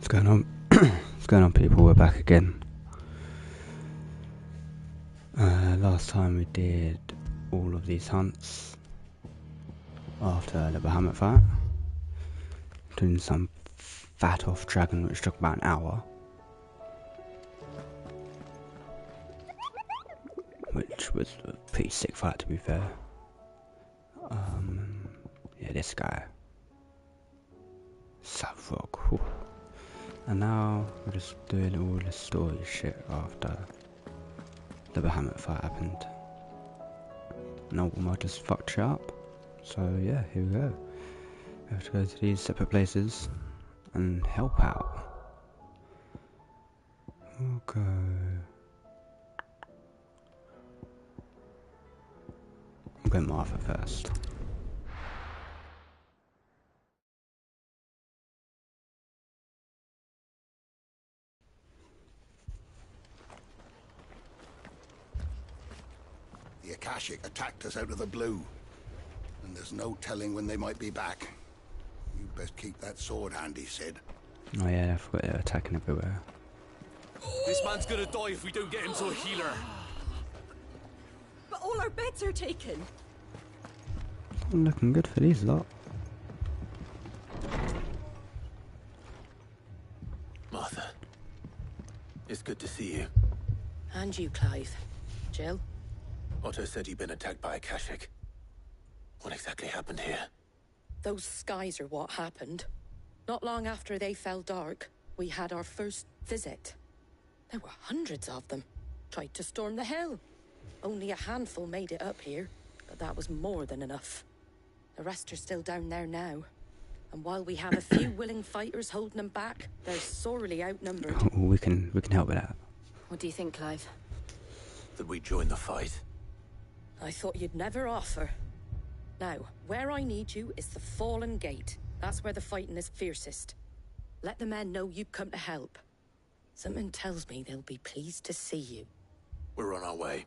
going on? What's going on, people? We're back again. Last time we did all of these hunts after the Bahamut fight, doing some fat off dragon which took about an hour, which was a pretty sick fight, to be fair. Yeah, this guy, Savrog. Whew. And now we're just doing all the story shit after the Bahamut fight happened. No one just fucked shit up. So yeah, here we go. We have to go to these separate places and help out. Okay. I'll go Martha first. The Akashic attacked us out of the blue, and there's no telling when they might be back. You best keep that sword handy, Sid. Oh yeah, I forgot they're attacking everywhere. This man's gonna die if we don't get him to a healer. But all our beds are taken. It's not looking good for these lot. Martha, it's good to see you. And you, Clive. Jill? Otto said you'd been attacked by Akashic. What exactly happened here? Those skies are what happened. Not long after they fell dark, we had our first visit. There were hundreds of them. Tried to storm the hill. Only a handful made it up here, but that was more than enough. The rest are still down there now. And while we have a few willing fighters holding them back, they're sorely outnumbered. Oh, we can help with that. What do you think, Clive? That we join the fight? I thought you'd never offer. Now, where I need you is the Fallen Gate. That's where the fighting is fiercest. Let the men know you've come to help. Something tells me they'll be pleased to see you. We're on our way.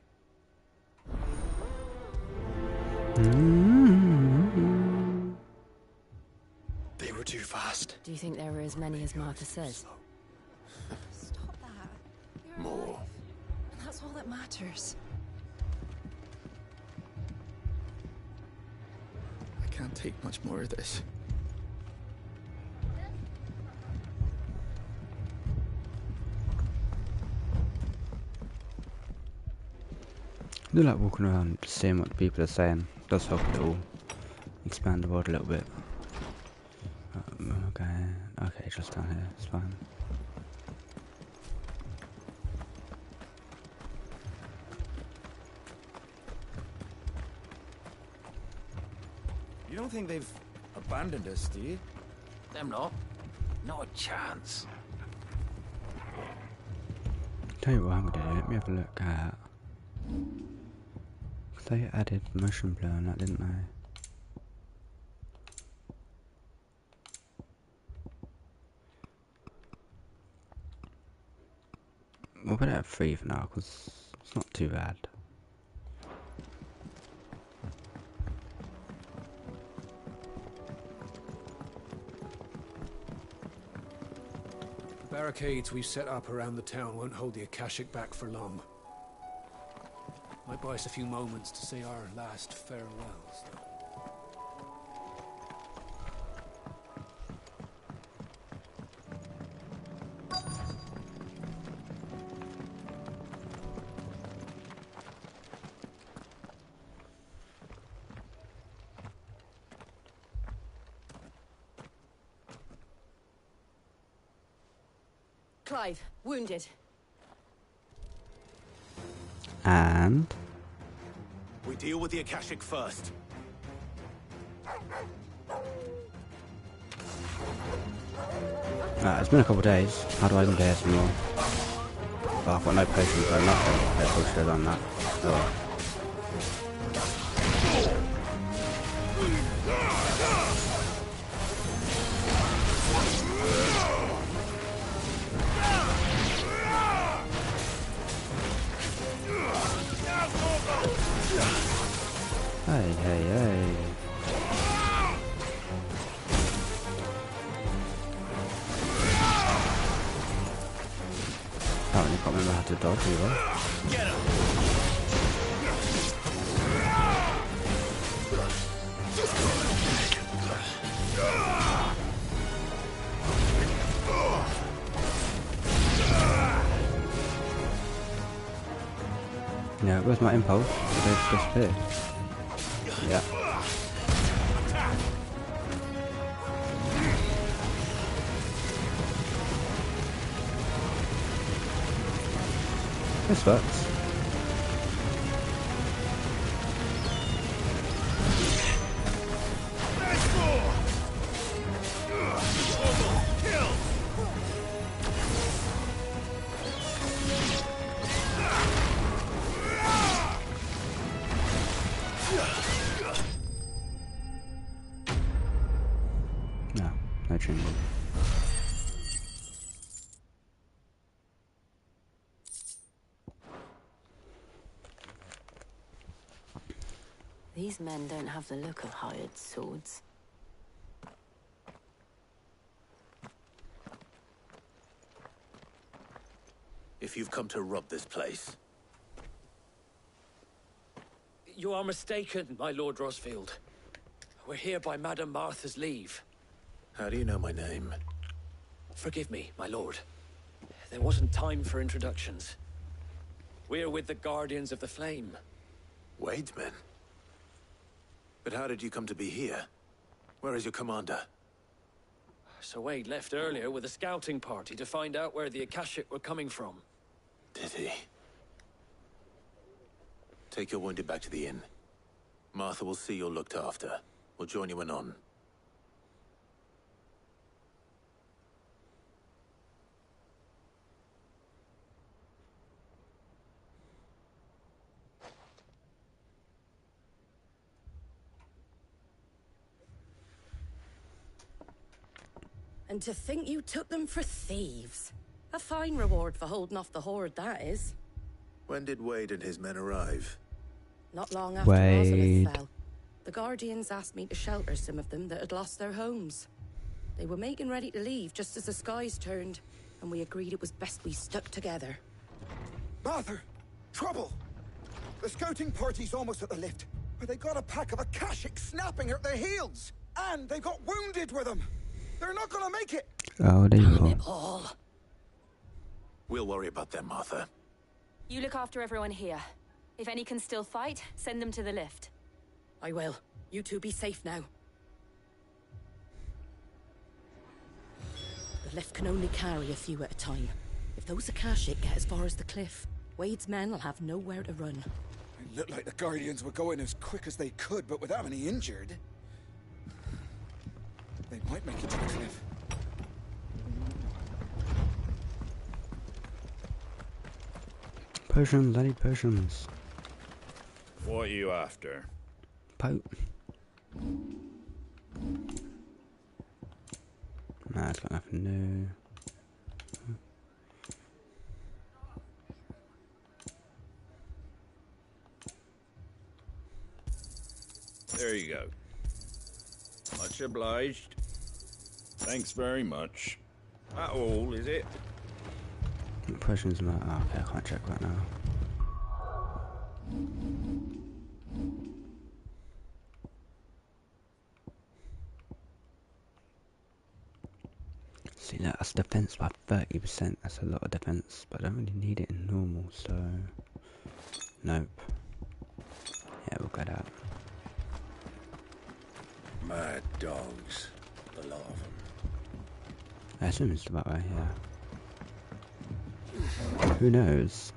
They were too fast. Do you think there were as many as Martha says? Stop that. More. And that's all that matters. I can't take much more of this. I do like walking around, seeing what people are saying. Does help a little, expand the world a little bit. Okay, just down here, it's fine. You don't think they've abandoned us, do you? Them not. Not a chance. Tell you what I'm gonna do, let me have a look at... They added motion blur on that, didn't they? We'll put it at 3 for now, because it's not too bad. The barricades we've set up around the town won't hold the Akashic back for long. Might buy us a few moments to say our last farewells. Clive, wounded. And... We deal with the Akashic first. it's been a couple of days. How do I even get some more? Oh, I've got no potions or nothing. I probably should have done that. Oh. Hey. Apparently can't remember how to dodge either. Get him! Yeah, where's my impulse? They've disappeared. Yeah. This works. No training. These men don't have the look of hired swords. If you've come to rob this place, You are mistaken, my Lord Rosfield. We're here by Madame Martha's leave. how do you know my name? Forgive me, my lord. There wasn't time for introductions. We're with the Guardians of the Flame. Wade's men? But how did you come to be here? Where is your commander? Sir Wade left earlier with a scouting party to find out where the Akashic were coming from. Did he? Take your wounded back to the inn. Martha will see you're looked after. We'll join you anon. And to think you took them for thieves. A fine reward for holding off the horde, that is. When did Wade and his men arrive? Not long after Wade. Rosalind fell. The Guardians asked me to shelter some of them that had lost their homes. They were making ready to leave just as the skies turned, and we agreed it was best we stuck together. Martha! Trouble! The scouting party's almost at the lift, but they got a pack of Akashic snapping at their heels! And they got wounded with them! They're not gonna make it! Oh, there you go. Paul. We'll worry about them, Martha. You look after everyone here. If any can still fight, send them to the lift. I will. You two be safe now. The lift can only carry a few at a time. If those Akashic get as far as the cliff, Wade's men will have nowhere to run. It looked like the Guardians were going as quick as they could, but without any injured. They might make it to the cliff. Potions, I need potions. What are you after? Nah, it's got nothing new. There you go. Much obliged. Thanks very much. That all, is it? Potions, oh, okay, I can't check right now. See, that's defense by 30%. That's a lot of defense, but I don't really need it in normal, so nope. Yeah, we'll get out. Mad dogs. A lot of them. I assume it's about right, yeah. Who knows?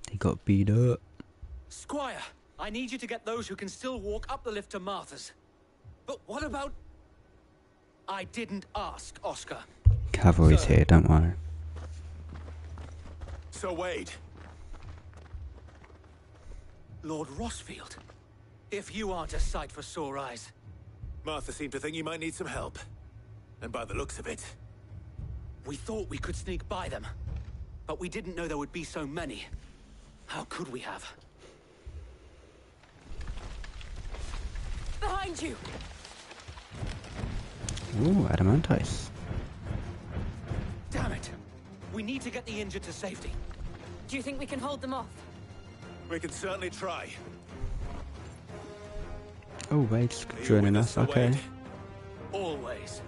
They got beat up. Squire, I need you to get those who can still walk up the lift to Martha's. But what about... I didn't ask, Oscar. Cavalry's Sir. here, don't worry. So Wade. Lord Rosfield, if you aren't a sight for sore eyes. Martha seemed to think you might need some help. And by the looks of it, We thought we could sneak by them, but we didn't know there would be so many. How could we have? Behind you! Ooh, Adamantice. Damn it! We need to get the injured to safety. Do you think we can hold them off? We can certainly try. Oh, Wade's Are you joining with us, Sir okay. Wade? Always.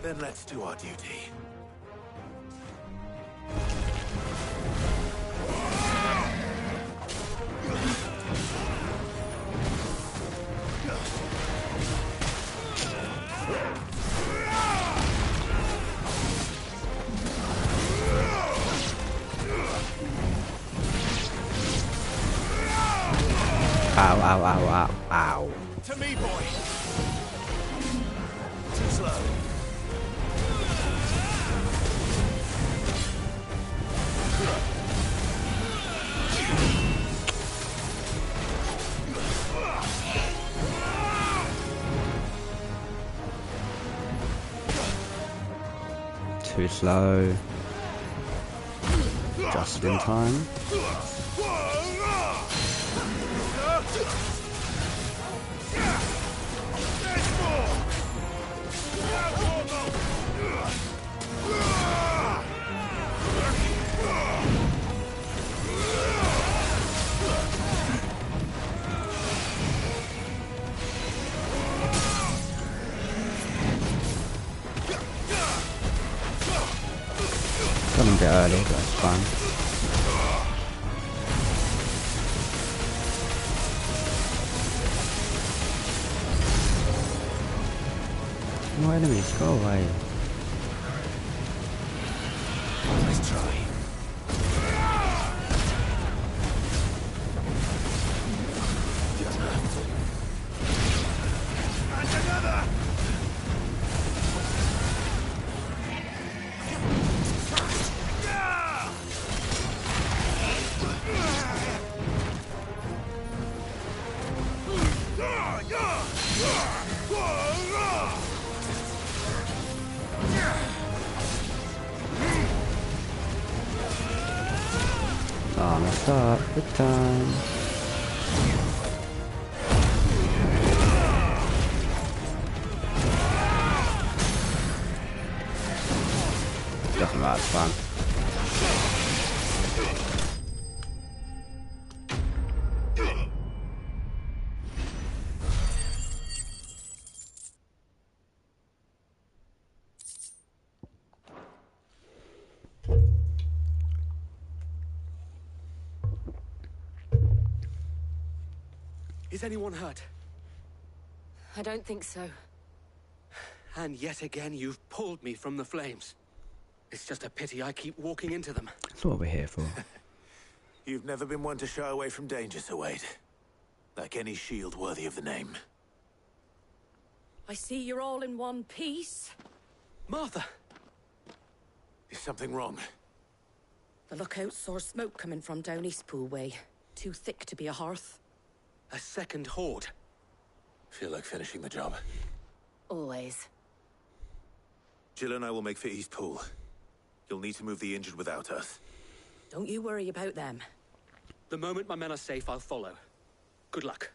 Then let's do our duty. Ow, ow, ow, ow, ow. To me, boy. Too slow. Too slow. Just in time. Got him a bit early, but it's fine. No enemies, go away. Let's try. And another. Oh, messed up. Good time. Doesn't matter, it's fun. Is anyone hurt? I don't think so. And yet again, you've pulled me from the flames. It's just a pity I keep walking into them. That's what we're here for. You've never been one to shy away from danger, Sir Wade. Like any shield worthy of the name. I see you're all in one piece. Martha! Is something wrong? The lookout saw smoke coming from down Eastpool way. Too thick to be a hearth. A second horde. Feel like finishing the job. Always. Jill and I will make for Eastpool. You'll need to move the injured without us. Don't you worry about them. The moment my men are safe, I'll follow. Good luck.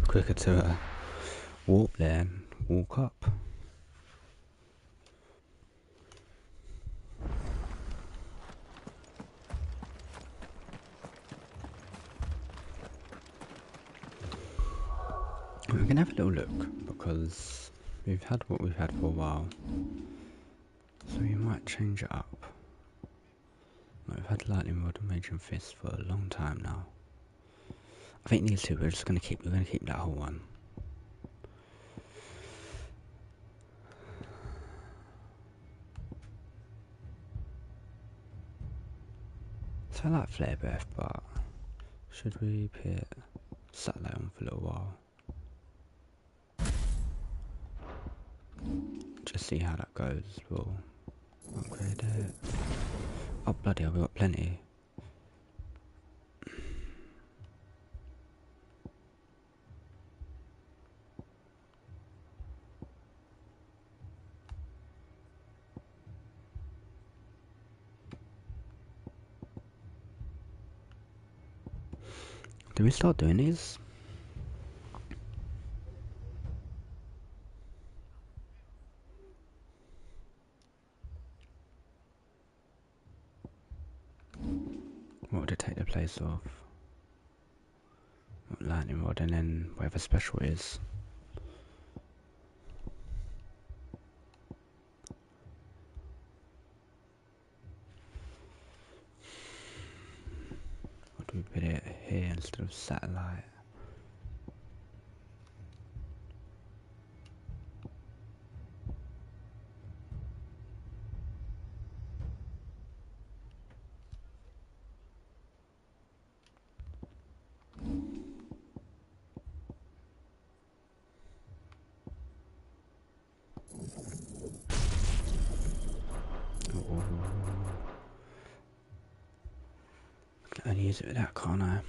Quicker to walk there and walk up. We can have a little look because we've had what we've had for a while, so we might change it up. We've had lightning rod and raging fist for a long time now. I think these two we're gonna keep that whole one. So I like flare breath, but should we put satellite on for a little while? Just see how that goes. We'll upgrade it. Oh bloody hell, we've got plenty. Do we start doing these? What would it take the place of? Lightning rod and then whatever special it is. Or do we put it here instead of satellite? I can only use it with that, can't I?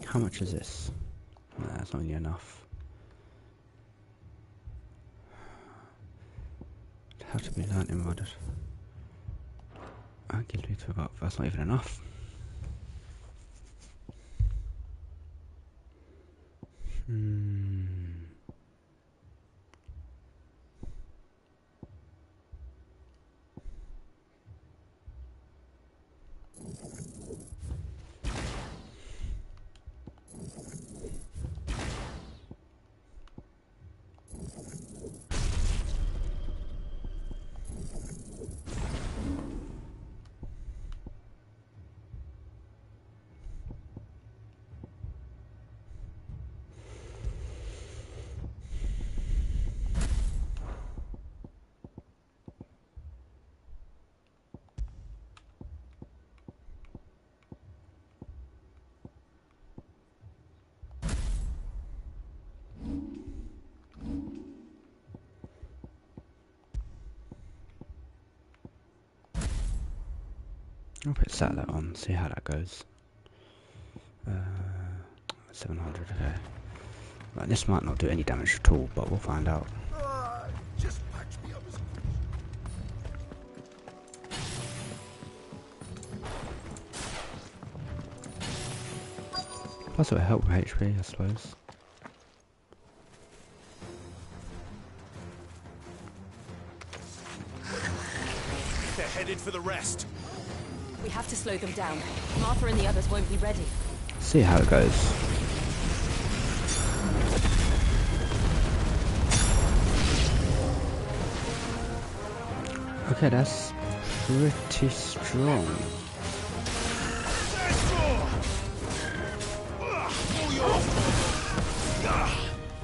How much is this? Nah, that's not really enough. It has to be lightning rodded. I guilty to up. That's not even enough. I'll put satellite on, see how that goes. 700, okay. Right, this might not do any damage at all, but we'll find out. Just patch me up as Plus it will help with HP, I suppose. They're headed for the rest. We have to slow them down. Martha and the others won't be ready. See how it goes. Okay, that's pretty strong.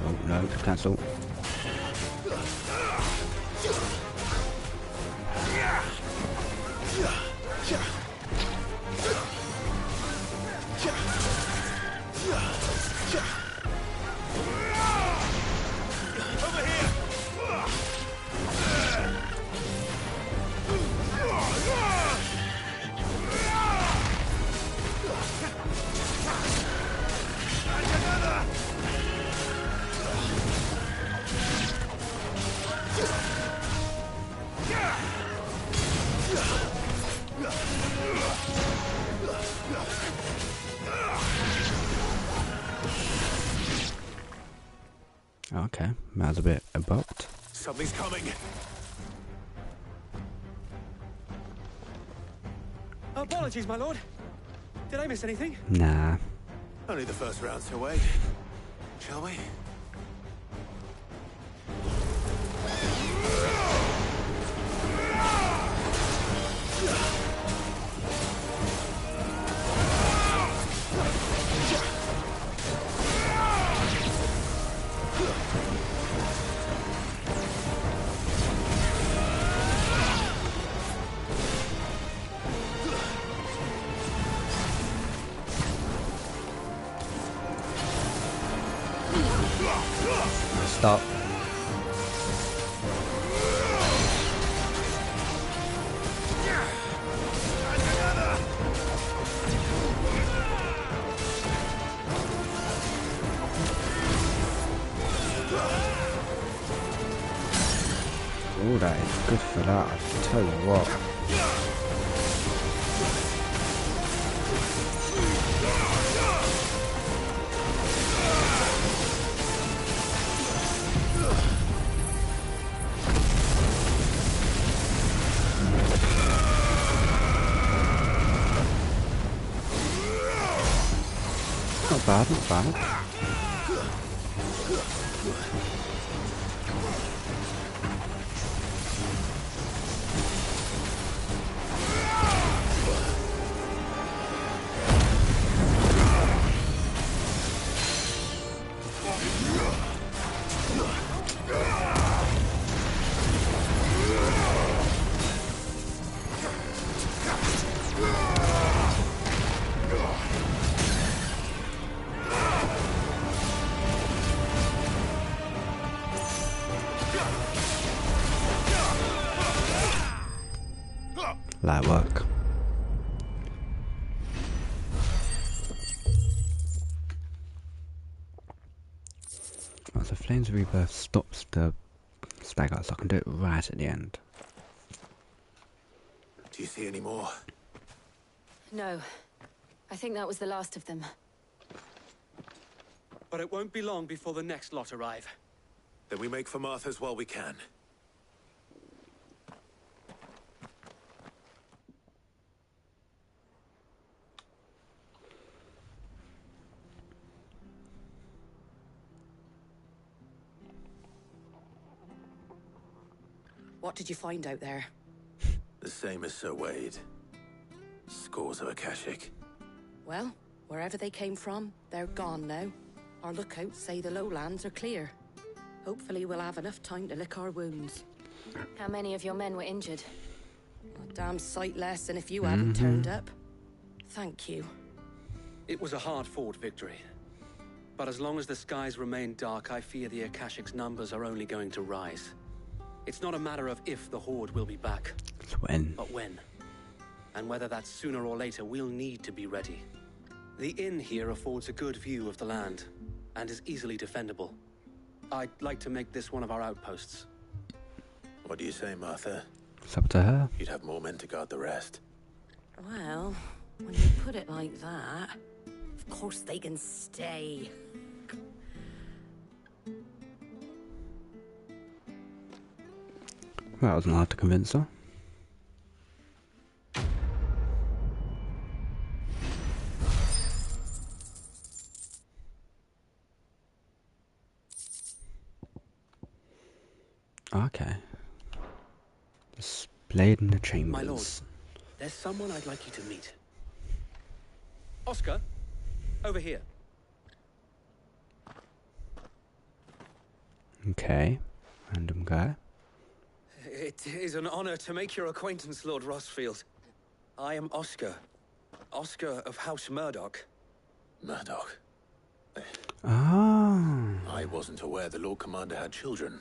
Oh no, cancel. Okay, Mal's a bit abrupt. Something's coming. Apologies, my lord. Did I miss anything? Nah. Only the first round's to wait. Shall we? Stop. Oh, that is good for that, I tell you what. Not bad, not bad. Light work. Well, so Flames of Rebirth stops the stagger, so I can do it right at the end. Do you see any more? No. I think that was the last of them. But it won't be long before the next lot arrive. Then we make for Martha's while we can. What did you find out there? The same as Sir Wade. Scores of Akashic. Well, wherever they came from, they're gone now. Our lookouts say the lowlands are clear. Hopefully we'll have enough time to lick our wounds. How many of your men were injured? A damn sight less than if you hadn't turned up. Thank you. It was a hard-fought victory. But as long as the skies remain dark, I fear the Akashic's numbers are only going to rise. It's not a matter of if the Horde will be back. It's when. But when. And whether that's sooner or later, we'll need to be ready. The inn here affords a good view of the land, and is easily defendable. I'd like to make this one of our outposts. What do you say, Martha? It's up to her. You'd have more men to guard the rest. Well, when you put it like that, of course they can stay. Well, that wasn't hard to convince her. Okay. Displayed in the chambers. My lord, there's someone I'd like you to meet. Oscar, over here. Okay. Random guy. It is an honor to make your acquaintance, Lord Rossfield. I am Oscar. Oscar of House Murdoch. Murdoch? Ah. I wasn't aware the Lord Commander had children.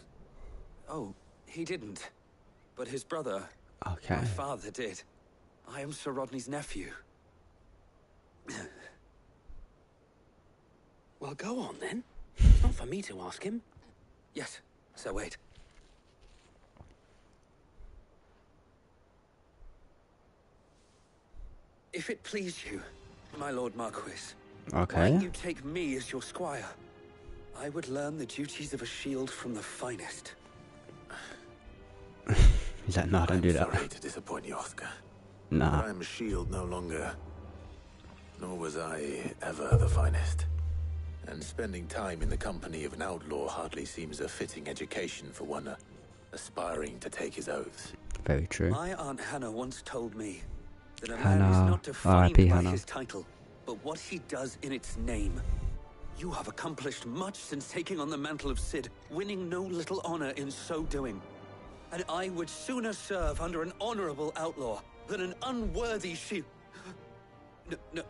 Oh, he didn't. But his brother, Okay. my father, did. I am Sir Rodney's nephew. Well, go on, then. It's not for me to ask him. Yes, Sir Wade. If it please you, my Lord Marquis, Okay. why you take me as your squire? I would learn the duties of a shield from the finest. He's like, no, don't do that. Sorry to disappoint you, Oscar. Nah. But I'm a shield no longer. Nor was I ever the finest. And spending time in the company of an outlaw hardly seems a fitting education for one aspiring to take his oaths. Very true. My Aunt Hannah once told me that a man Hannah, is not defined R.I.P. by Hannah. his title, but what he does in its name. You have accomplished much since taking on the mantle of Cid, winning no little honor in so doing. And I would sooner serve under an honorable outlaw than an unworthy shield.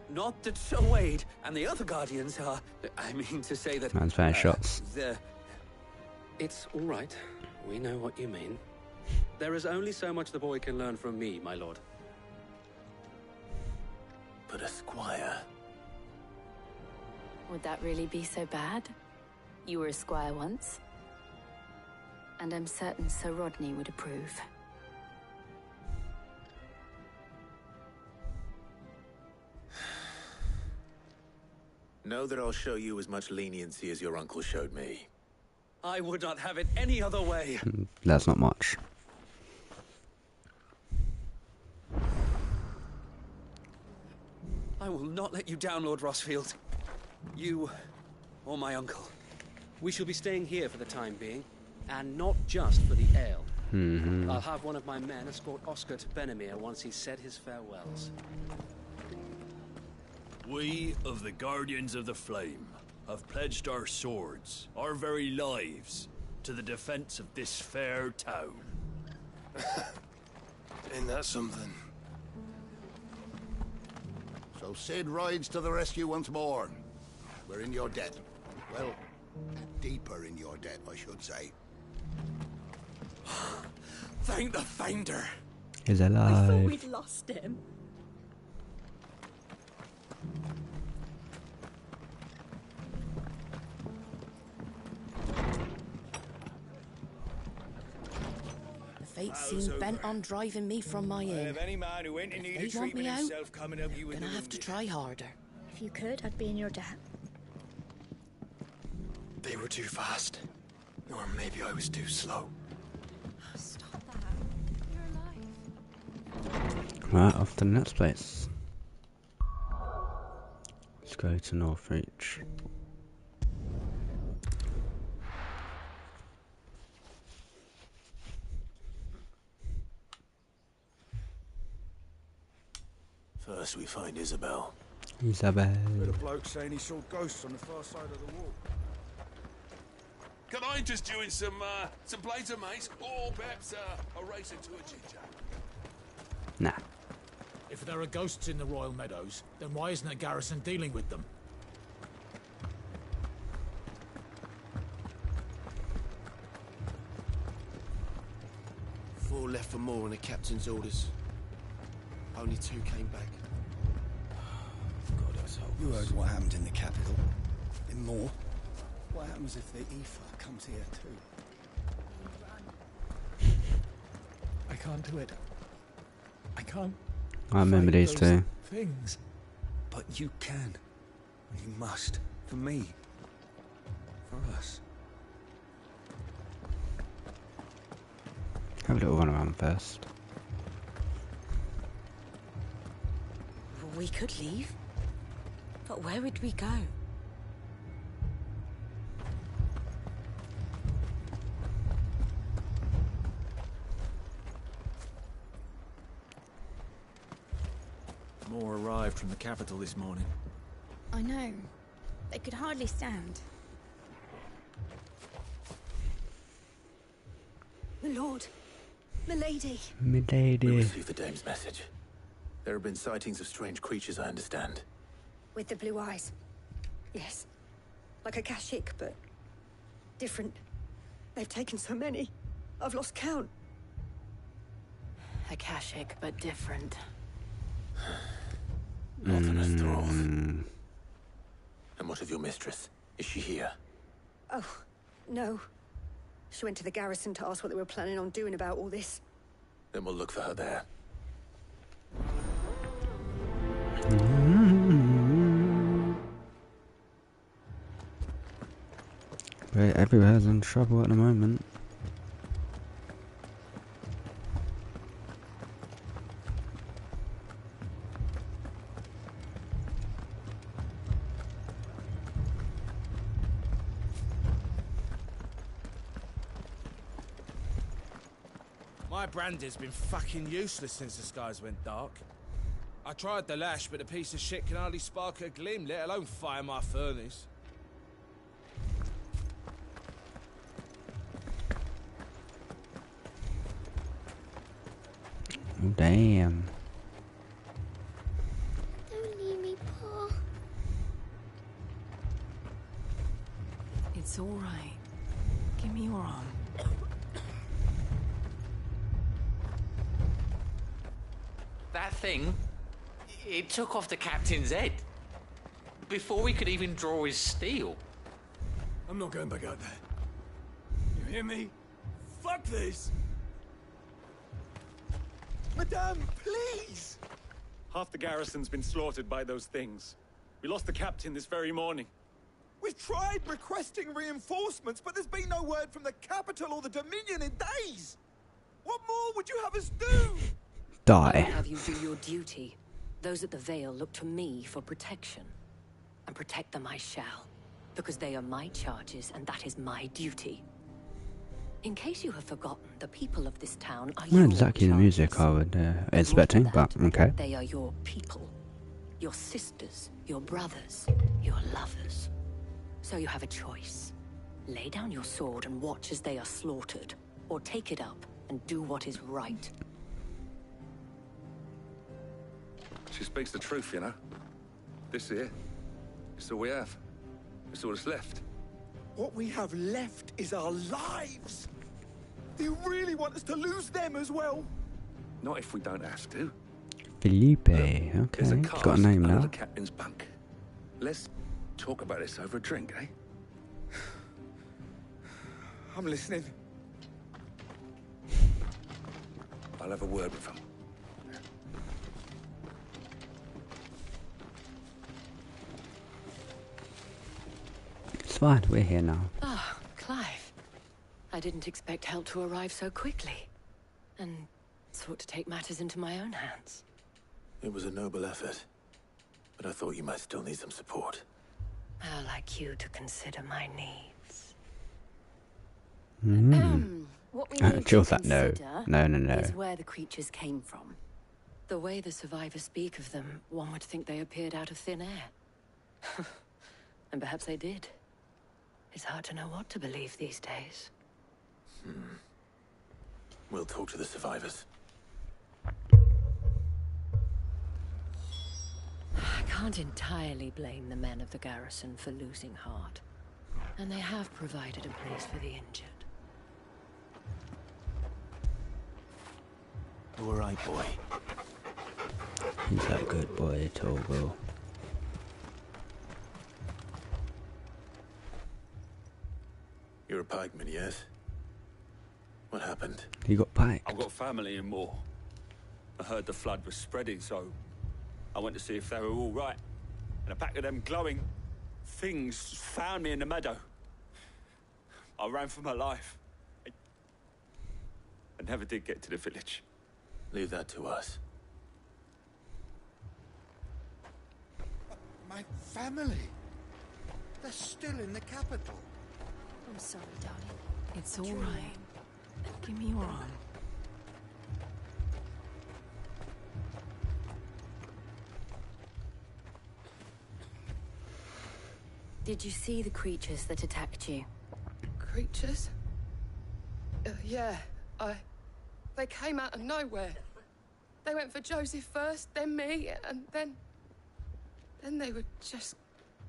Not that Sir Wade and the other guardians are... I mean to say that... Man's firing shots. They're... It's all right. We know what you mean. There is only so much the boy can learn from me, my lord. But a squire... Would that really be so bad? You were a squire once. And I'm certain Sir Rodney would approve. Know that I'll show you as much leniency as your uncle showed me. I would not have it any other way. That's not much. I will not let you down, Lord Rossfield. You or my uncle. We shall be staying here for the time being, and not just for the ale. I'll have one of my men escort Oscar to Benamir once he's said his farewells. We of the Guardians of the Flame have pledged our swords, our very lives, to the defense of this fair town. Ain't that something? So Cid rides to the rescue once more. We're in your debt. Well, deeper in your debt, I should say. Thank the Finder. He's I thought alive. we'd lost him. The fates seem bent on driving me from my inn. If any man who ain't in need They of want treatment me out, himself coming up you with gonna the have to wounded. try harder. If you could, I'd be in your debt. They were too fast. Or maybe I was too slow. Stop that. You're alive. Right, off to the next place. Let's go to Northreach. First we find Isabel. Isabel. Heard a bloke saying he saw ghosts on the far side of the wall. Can I interest you in some blades of mace, or perhaps a race or two of ginger? Nah. If there are ghosts in the Royal Meadows, then why isn't the garrison dealing with them? Four left for more on the captain's orders. Only 2 came back. God, that's hopeless. You heard what happened in the capital. In Moore. What happens if the Aoife comes here too? I can't do it. I can't. I remember fight these those two. things. But you can. And you must. For me. For us. Have a little run around first. We could leave. But where would we go? More arrived from the capital this morning. I know. They could hardly stand. My lord. Milady. We Milady. received the dame's message. There have been sightings of strange creatures, I understand. With the blue eyes. Yes. Like a Kashik, but different. They've taken so many. I've lost count. A Kashik, but different. Nothing has thrown. And what of your mistress? Is she here? Oh, no. She went to the garrison to ask what they were planning on doing about all this. Then we'll look for her there. But everywhere's in trouble at the moment. My brandy's been fucking useless since the skies went dark. I tried the lash, but the piece of shit can hardly spark a gleam, let alone fire my furnace. Oh, damn. Don't leave me, Pa. It's all right. Give me me your arm. That thing, it took off the captain's head. Before we could even draw his steel. I'm not going back out there. You hear me? Fuck this! Madame, please! Half the garrison's been slaughtered by those things. We lost the captain this very morning. We've tried requesting reinforcements, but there's been no word from the capital or the Dominion in days! What more would you have us do? I Die. have you do your duty. Those at the Vale look to me for protection. And protect them I shall. Because they are my charges, and that is my duty. In case you have forgotten, the people of this town are Not your exactly the music I would expecting, but okay. They are your people. Your sisters, your brothers, your lovers. So you have a choice. Lay down your sword and watch as they are slaughtered. Or take it up and do what is right. She speaks the truth, you know. This here, it's all we have. It's all that's left. What we have left is our lives! Do you really want us to lose them as well? Not if we don't have to. Felipe, okay. There's a He's cask got a name under now. the captain's bunk. Let's talk about this over a drink, eh? I'm listening. I'll have a word with him. It's fine, we're here now. Ah, Clive. I didn't expect help to arrive so quickly. And sought to take matters into my own hands. It was a noble effort, but I thought you might still need some support. How like you to consider my needs. What we need Chill to that, no. consider No. is where the creatures came from. The way the survivors speak of them, one would think they appeared out of thin air. And perhaps they did. It's hard to know what to believe these days. We'll talk to the survivors. I can't entirely blame the men of the garrison for losing heart. And they have provided a place for the injured. You all right, boy? He's a good boy, Togo. You're a pikeman, yes? What happened? He got piked. I've got family in Moor. I heard the flood was spreading, so I went to see if they were all right. And a pack of them glowing things found me in the meadow. I ran for my life. I never did get to the village. Leave that to us. My family. They're still in the capital. I'm sorry, darling. It's all right. Give me your arm. Did you see the creatures that attacked you? Creatures? Yeah, they came out of nowhere. They went for Joseph first, then me, and then they were just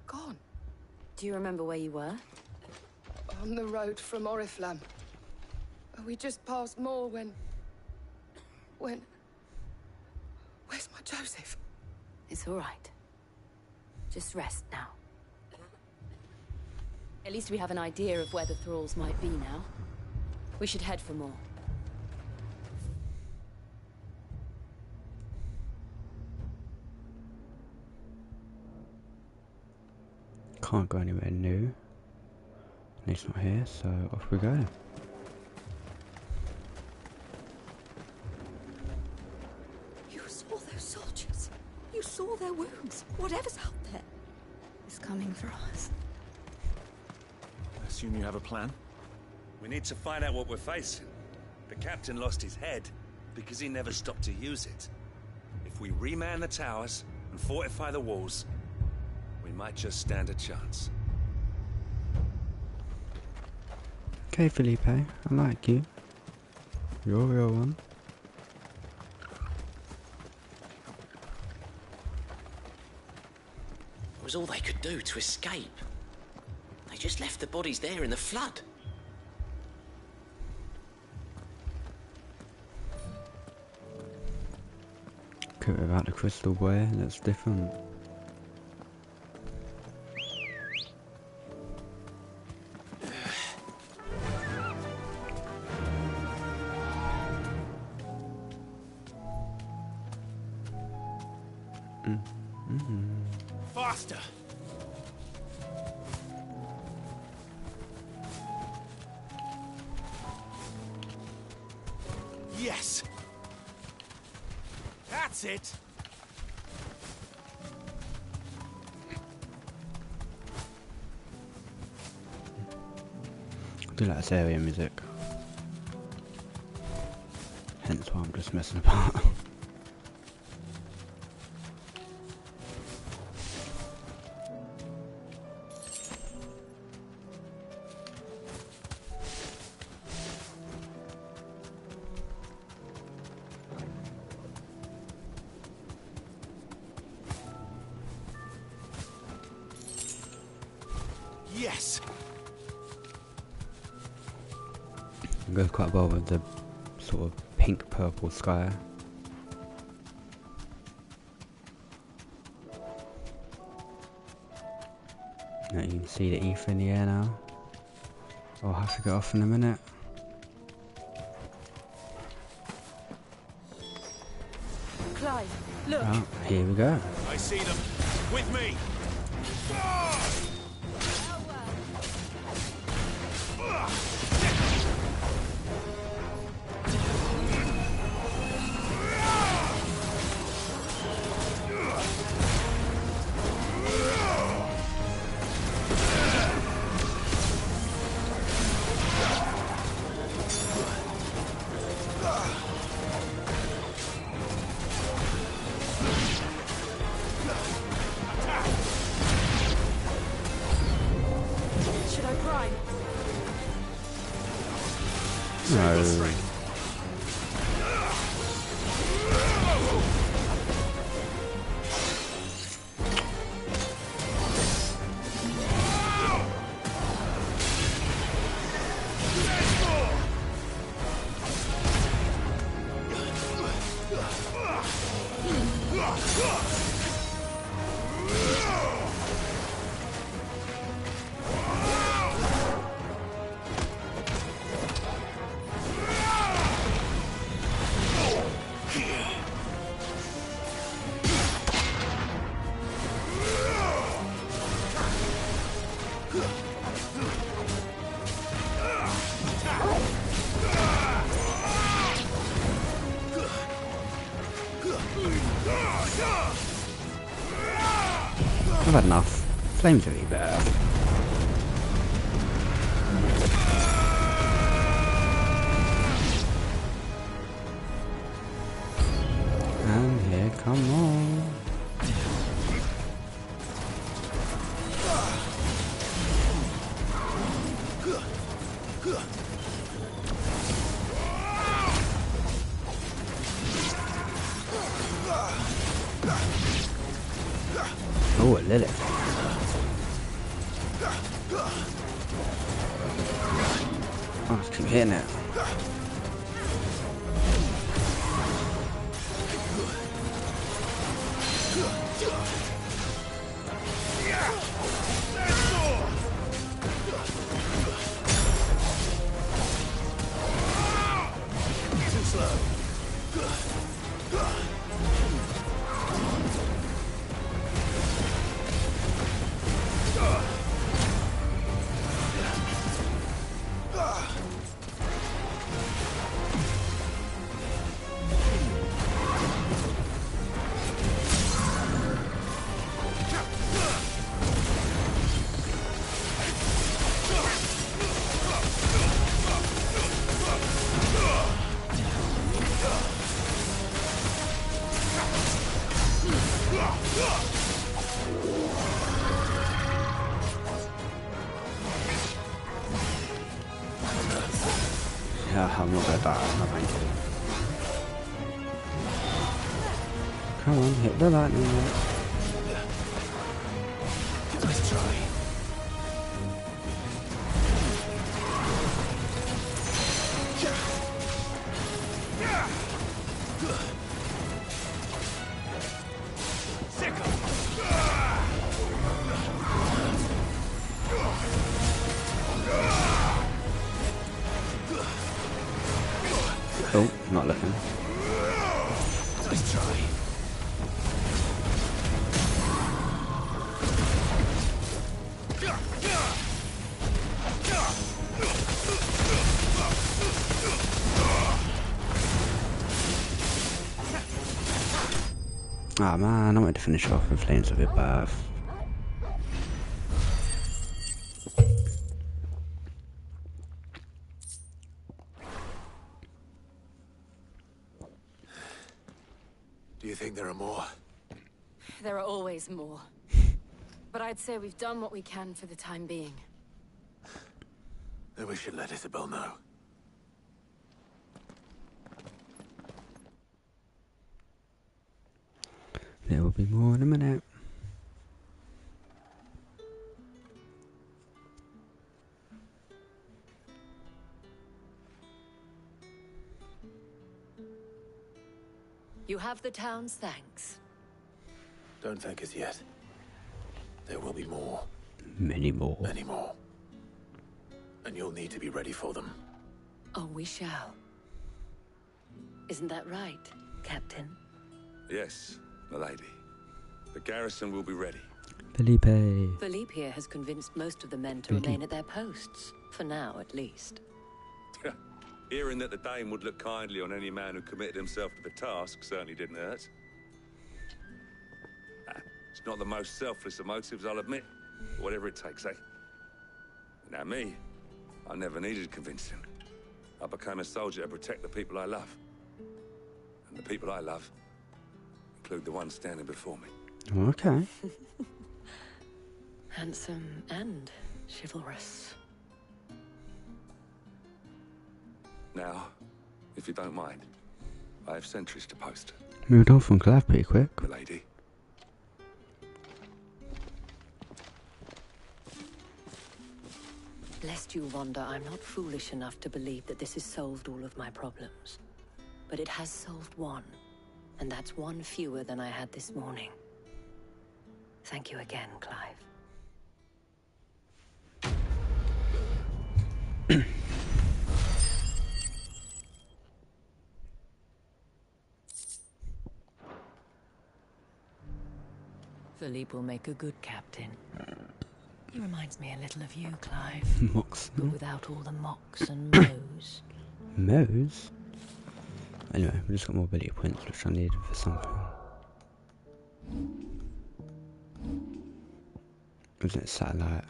gone. Do you remember where you were? On the road from Oriflamme. We just passed Moor when... Where's my Joseph? It's all right. Just rest now. At least we have an idea of where the thralls might be now. We should head for more. Can't go anywhere new. And he's not here, so off we go. You saw those soldiers. You saw their wounds. Whatever's out there is coming for us. I assume you have a plan? We need to find out what we're facing. The captain lost his head because he never stopped to use it. If we reman the towers and fortify the walls, we might just stand a chance. Okay, Felipe, I like you. You're a real one. It was all they could do to escape. They just left the bodies there in the flood. like it without the crystal boy. That's different. Faster! Yes! That's it! I do like this area music. Hence why I'm just messing about. Yes! It goes quite well with the sort of pink purple sky. Now you can see the ether in the air now. I'll have to get off in a minute. Clive, look. Oh, here we go. I see them. With me! Should I prime? No. I've had enough. Flames are really better. And here come on. Oh, a Lilith. Oh, let's keep hitting it. Too slow. Yeah, I'm not gonna die. No, thank you. Come on, hit the lightning. Nice try. Oh, not looking. Nice try. Ah man, I want to finish off with Flames of Rebirth. Do you think there are more? There are always more. But I'd say we've done what we can for the time being. Then we should let Isabel know. There will be more in a minute. You have the town's thanks. Don't thank us yet. There will be more. Many more. Many more. And you'll need to be ready for them. Oh, we shall. Isn't that right, Captain? Yes, milady. The garrison will be ready. Felipe. Philippe here has convinced most of the men to remain at their posts. For now, at least. Hearing that the Dane would look kindly on any man who committed himself to the task certainly didn't hurt. It's not the most selfless of motives, I'll admit. Whatever it takes, eh? Now me, I never needed convincing. I became a soldier to protect the people I love. And the people I love include the one standing before me. Okay. Handsome and chivalrous. Now, if you don't mind, I have sentries to post. Moved on from Clav pretty quick. Milady. Lest you wonder, I'm not foolish enough to believe that this has solved all of my problems. But it has solved one, and that's one fewer than I had this morning. Thank you again, Clive. Philippe will make a good captain. He reminds me a little of you, Clive. Mocks. But without all the mocks and mows. Mows? Anyway, we just got more ability points, which I needed for something. Wasn't it satellite?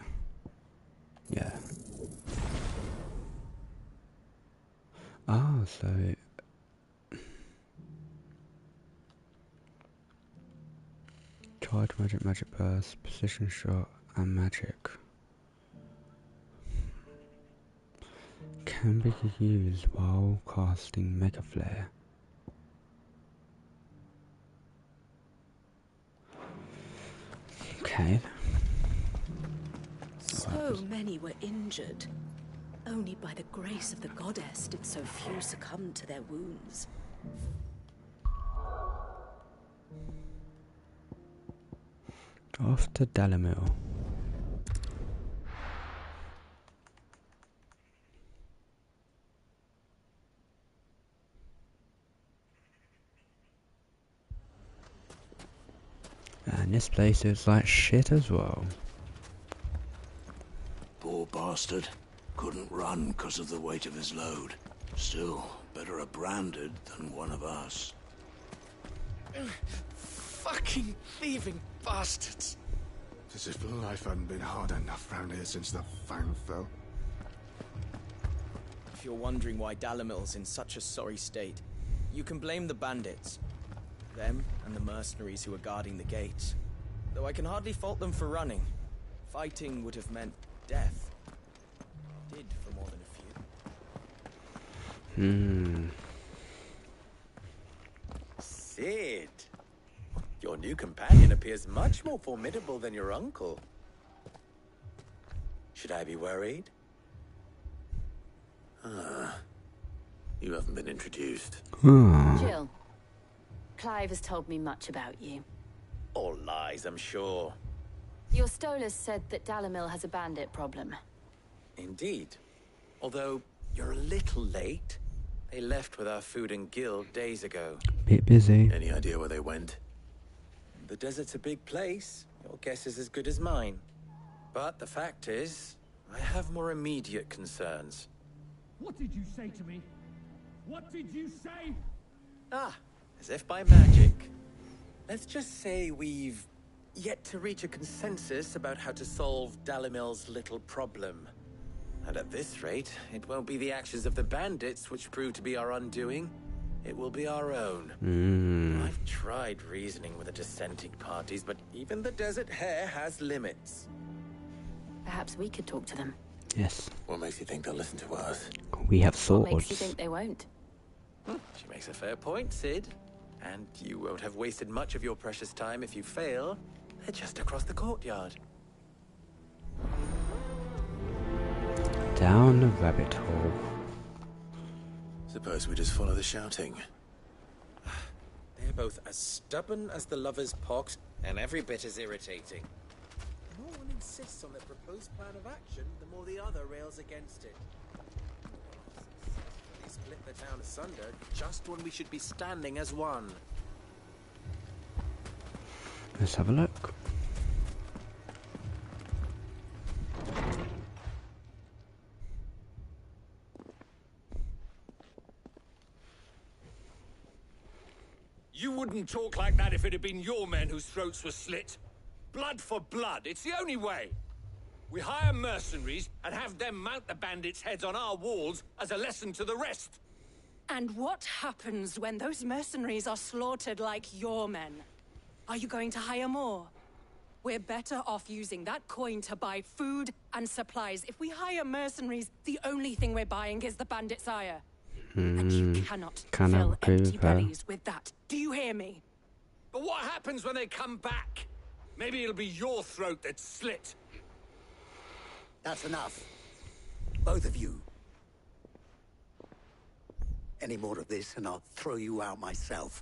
Yeah. Oh, so... Charge magic, magic burst, precision shot, and magic. Can be used while casting Mega Flare. Okay. So many were injured. Only by the grace of the goddess did so few succumb to their wounds. Off to Dalamil. And this place is like shit as well. Poor bastard. Couldn't run because of the weight of his load. Still, better a branded than one of us. Fucking thieving bastards! As if life hadn't been hard enough round here since the Fang fell. If you're wondering why Dalamil's in such a sorry state, you can blame the bandits. Them and the mercenaries who are guarding the gates. Though I can hardly fault them for running. Fighting would have meant death. Did for more than a few. Sid! Your new companion appears much more formidable than your uncle. Should I be worried? You haven't been introduced. Jill, Clive has told me much about you. All lies, I'm sure. Your Stolas said that Dalamil has a bandit problem. Indeed. Although, you're a little late. They left with our food and guild days ago. Bit busy. Any idea where they went? The desert's a big place. Your guess is as good as mine. But the fact is, I have more immediate concerns. What did you say to me? What did you say? Ah, as if by magic. Let's just say we've yet to reach a consensus about how to solve Dalimil's little problem. And at this rate, it won't be the actions of the bandits which prove to be our undoing. It will be our own. I've tried reasoning with the dissenting parties, but even the Desert Hare has limits. Perhaps we could talk to them. Yes. What makes you think they'll listen to us? We have What swords. makes you think they won't? She makes a fair point, Sid. And you won't have wasted much of your precious time if you fail. They're just across the courtyard. Down the rabbit hole. Suppose we just follow the shouting. They're both as stubborn as the lover's pox, and every bit as irritating. The more one insists on their proposed plan of action, the more the other rails against it. They split the town asunder just when we should be standing as one. Let's have a look. You wouldn't talk like that if it had been your men whose throats were slit. Blood for blood, it's the only way. We hire mercenaries and have them mount the bandits' heads on our walls as a lesson to the rest. And what happens when those mercenaries are slaughtered like your men? Are you going to hire more? We're better off using that coin to buy food and supplies. If we hire mercenaries, the only thing we're buying is the bandits' ire. And you cannot fill empty bellies with that. Do you hear me? But what happens when they come back? Maybe it'll be your throat that's slit. That's enough. Both of you. Any more of this and I'll throw you out myself.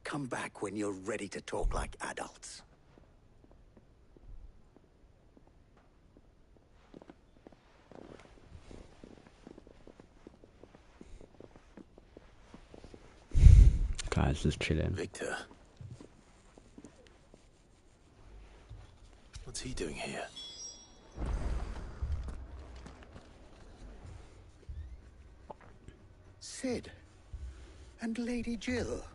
Come back when you're ready to talk like adults. Guys, just chilling. Victor. What's he doing here? Sid. And Lady Jill.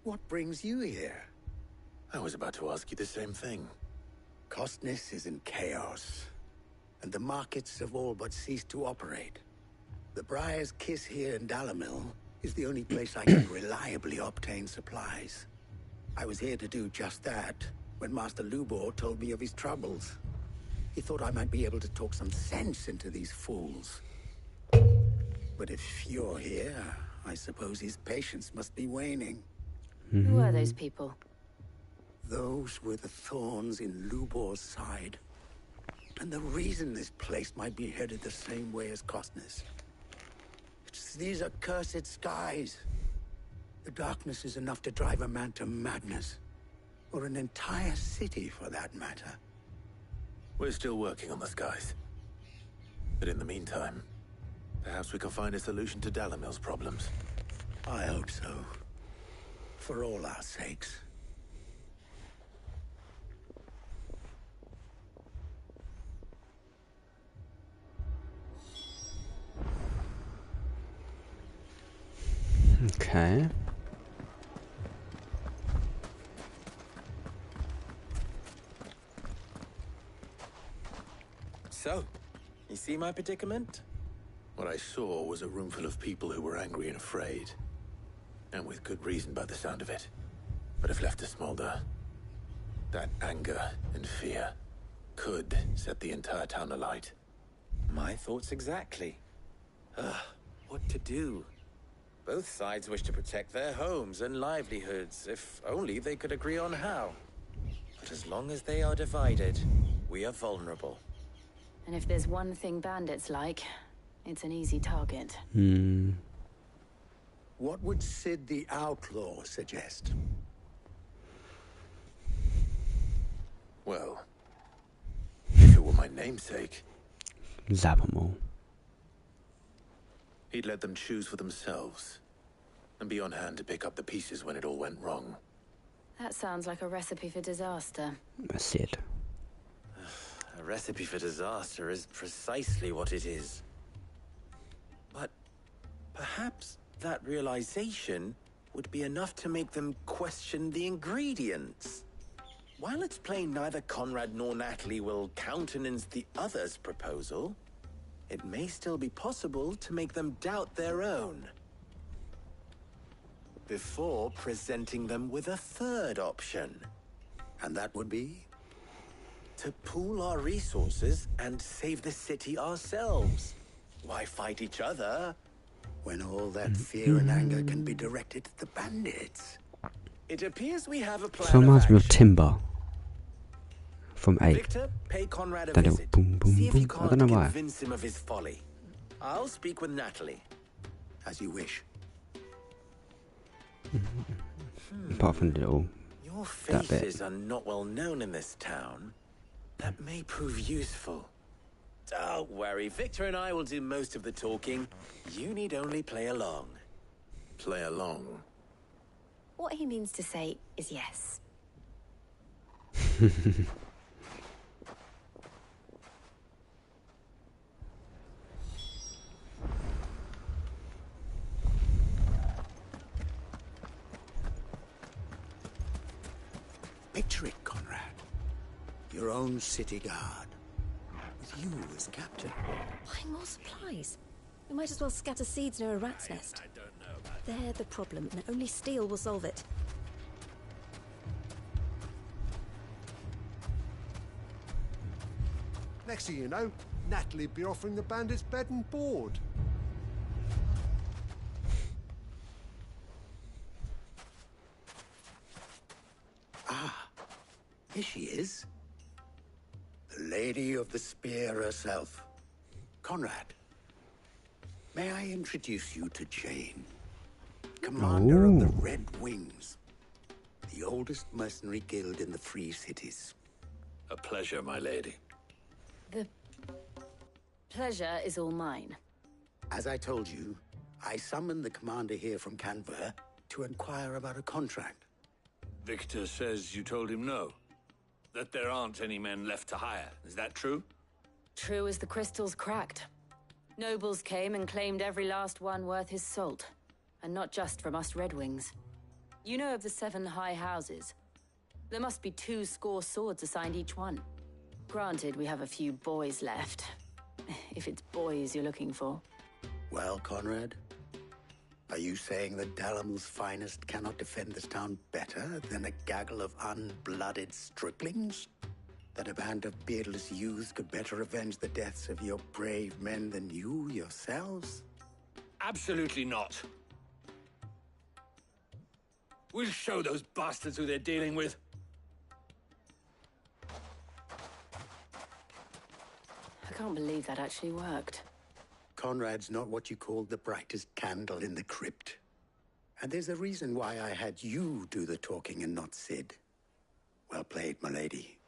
What brings you here? I was about to ask you the same thing. Costness is in chaos, and the markets have all but ceased to operate. The Briar's Kiss here in Dalimil is the only place I can reliably obtain supplies. I was here to do just that when Master Lubor told me of his troubles. He thought I might be able to talk some sense into these fools. But if you're here, I suppose his patience must be waning. Who are those people? Those were the thorns in Lubor's side. And the reason this place might be headed the same way as Costness. It's these accursed skies. The darkness is enough to drive a man to madness. Or an entire city, for that matter. We're still working on the skies. But in the meantime, perhaps we can find a solution to Dalimil's problems. I hope so. For all our sakes. Okay. So, you see my predicament? What I saw was a room full of people who were angry and afraid. And with good reason by the sound of it. But if left to smolder, that anger and fear could set the entire town alight. My thoughts exactly. What to do? Both sides wish to protect their homes and livelihoods, if only they could agree on how. But as long as they are divided, we are vulnerable. And if there's one thing bandits like, it's an easy target. What would Sid the Outlaw suggest? Well, if it were my namesake... Zap 'em all. He'd let them choose for themselves, and be on hand to pick up the pieces when it all went wrong. That sounds like a recipe for disaster. That's it. A recipe for disaster is precisely what it is. But perhaps that realization would be enough to make them question the ingredients. While it's plain neither Conrad nor Natalie will countenance the other's proposal, it may still be possible to make them doubt their own before presenting them with a third option. And that would be? To pool our resources and save the city ourselves. Why fight each other when all that fear and anger can be directed at the bandits? It appears we have a plan. So reminds me of Timber from 8. Victor, pay Conrad a That little visit. boom, boom, See if you boom. I can't don't know why. convince him of his folly. I'll speak with Natalie. As you wish. Apart from the little Your that bit. faces are not well known in this town. That may prove useful. Don't worry, Victor and I will do most of the talking. You need only play along. Play along? What he means to say is yes. Picture it, Conrad. Your own city guard. With you as captain. Buying more supplies. We might as well scatter seeds near a rat's nest. I don't know about They're the problem, and only steel will solve it. Next thing you know, Natalie'd be offering the bandits bed and board. Ah, here she is. The Lady of the Spear herself. Conrad, may I introduce you to Jane, commander of the Red Wings, the oldest mercenary guild in the Free Cities. A pleasure, my lady. The pleasure is all mine. As I told you, I summoned the commander here from Canver to inquire about a contract. Victor says you told him no. That there aren't any men left to hire. Is that true? True as the crystals cracked. Nobles came and claimed every last one worth his salt. And not just from us Red Wings. You know of the 7 high houses. There must be 2 swords assigned each one. Granted, we have a few boys left. If it's boys you're looking for. Well, Conrad, are you saying that Dalamil's finest cannot defend this town better than a gaggle of unblooded striplings? That a band of beardless youths could better avenge the deaths of your brave men than you yourselves? Absolutely not. We'll show those bastards who they're dealing with. I can't believe that actually worked. Conrad's not what you called the brightest candle in the crypt. And there's a reason why I had you do the talking and not Sid. Well played, my lady.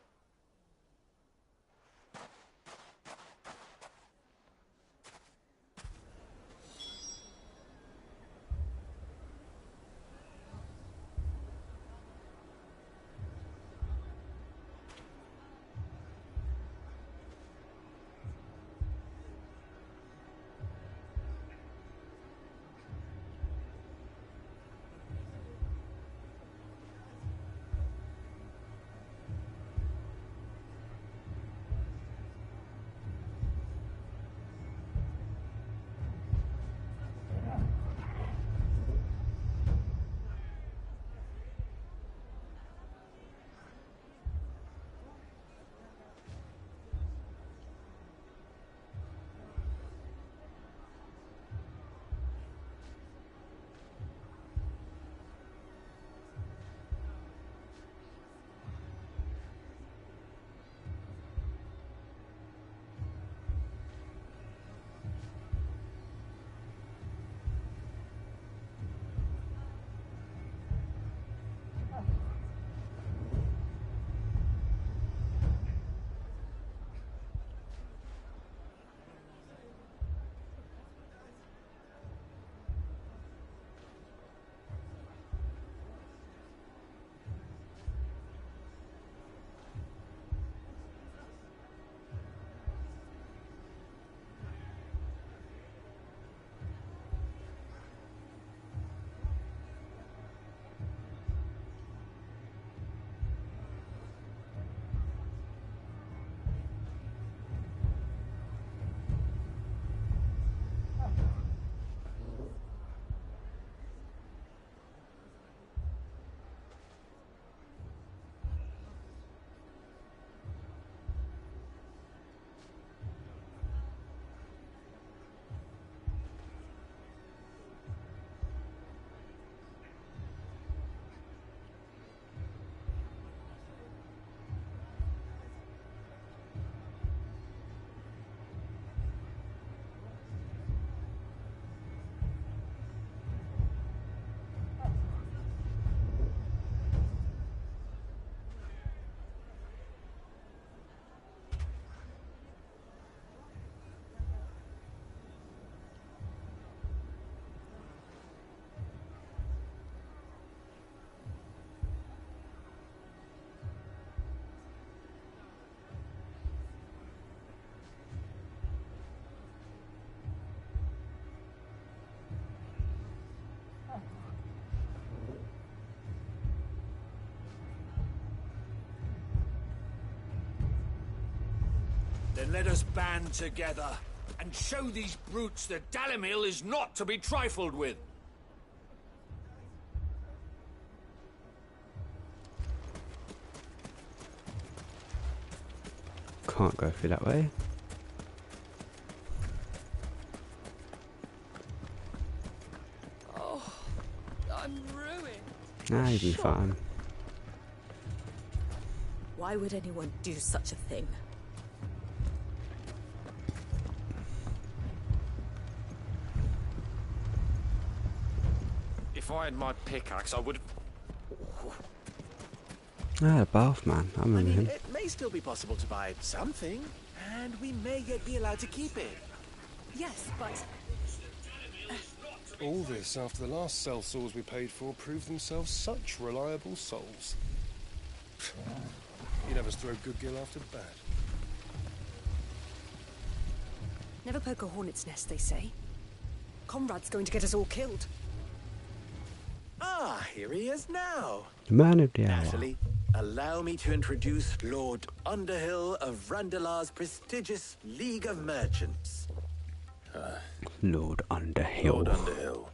Then let us band together and show these brutes that Dalimil is not to be trifled with. Can't go through that way. Oh, I'm ruined. Nah, you'll be fine. Why would anyone do such a thing? If I had my pickaxe, I would. Ah, the bath man. I remember him. It may still be possible to buy something, and we may yet be allowed to keep it. Yes, but... All this after the last sellswords we paid for proved themselves such reliable souls. You'd have us throw good gill after bad. Never poke a hornet's nest, they say. Conrad's going to get us all killed. Ah, here he is now. The man of the hour. Natalie, allow me to introduce Lord Underhill of Randalar's prestigious League of Merchants. Lord Underhill. Lord Underhill.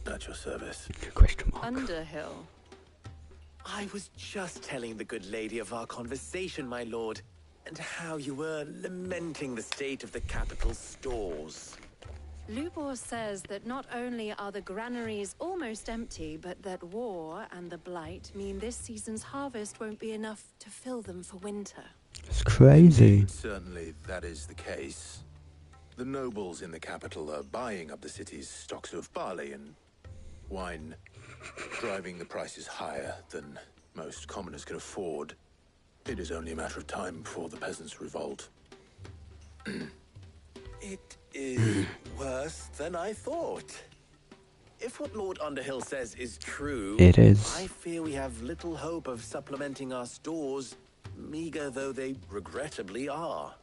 At your service. Question mark. Underhill. I was just telling the good lady of our conversation, my lord, and how you were lamenting the state of the capital's stores. Lubor says that not only are the granaries almost empty, but that war and the Blight mean this season's harvest won't be enough to fill them for winter. It's crazy. Certainly that is the case. The nobles in the capital are buying up the city's stocks of barley and wine, driving the prices higher than most commoners can afford. It is only a matter of time before the peasants revolt. It is worse than I thought. If what Lord Underhill says is true, it is. I fear we have little hope of supplementing our stores, meager though they regrettably are.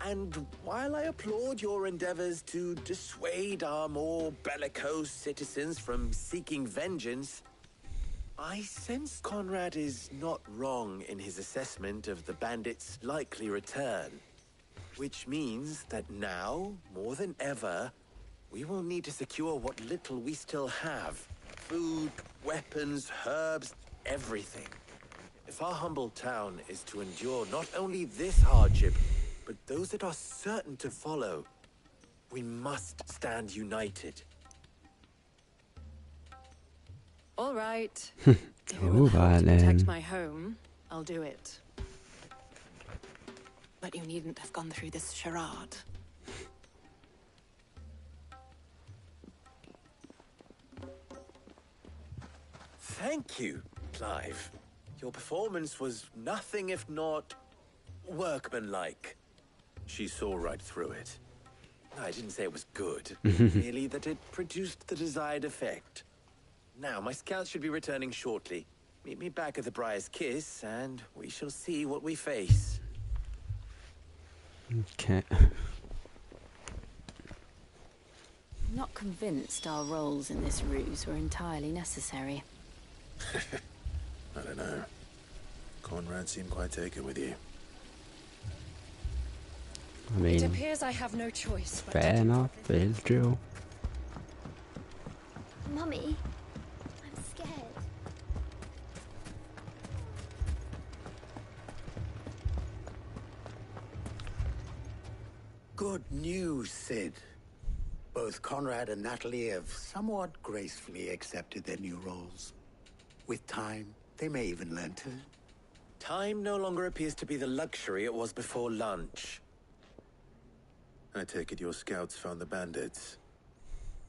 And while I applaud your endeavors to dissuade our more bellicose citizens from seeking vengeance, I sense Conrad is not wrong in his assessment of the bandits' likely return. Which means that now, more than ever, we will need to secure what little we still have. Food, weapons, herbs, everything. If our humble town is to endure not only this hardship, but those that are certain to follow, we must stand united. All right. All To right protect then. my home, I'll do it. But you needn't have gone through this charade. Thank you, Clive. Your performance was nothing if not workmanlike. She saw right through it. I didn't say it was good, merely that it produced the desired effect. Now, my scouts should be returning shortly. Meet me back at the Briar's Kiss, and we shall see what we face. Okay. I'm not convinced our roles in this ruse were entirely necessary. I don't know. Conrad seemed quite taken with you. I mean, It appears I have no choice. But fair enough. It is true. Mummy, I'm scared. Good news, Sid. Both Conrad and Natalie have somewhat gracefully accepted their new roles. With time, they may even learn to. Time no longer appears to be the luxury it was before lunch. I take it your scouts found the bandits.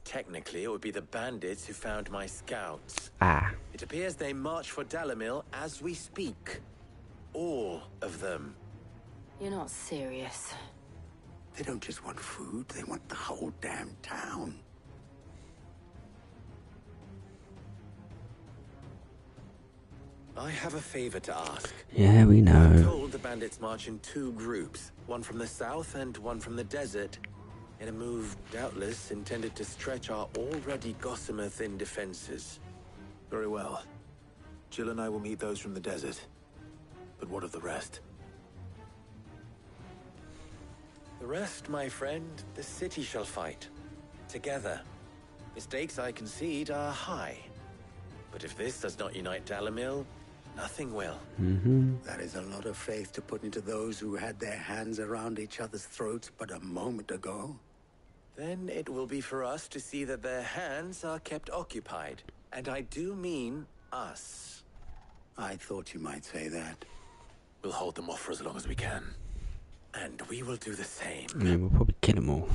Technically, it would be the bandits who found my scouts. Ah. It appears they march for Dalimil as we speak. All of them. You're not serious. They don't just want food, they want the whole damn town. I have a favor to ask. Yeah, we I'm know. told the bandits march in two groups, one from the south and one from the desert, in a move doubtless intended to stretch our already gossamer-thin defenses. Very well. Jill and I will meet those from the desert. But what of the rest? The rest, my friend, the city shall fight. Together. The stakes, I concede, are high. But if this does not unite Dalamil, nothing will. That is a lot of faith to put into those who had their hands around each other's throats but a moment ago. Then it will be for us to see that their hands are kept occupied. And I do mean us. I thought you might say that. We'll hold them off for as long as we can. And we will do the same. I mean, we'll probably kill them all.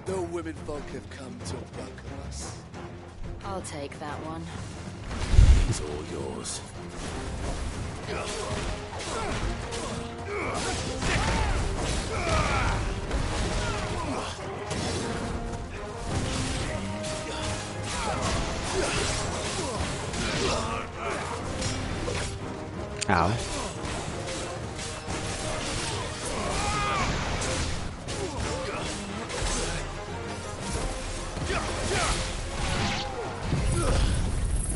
The women folk have come to welcome us. I'll take that one. It's all yours. Ow.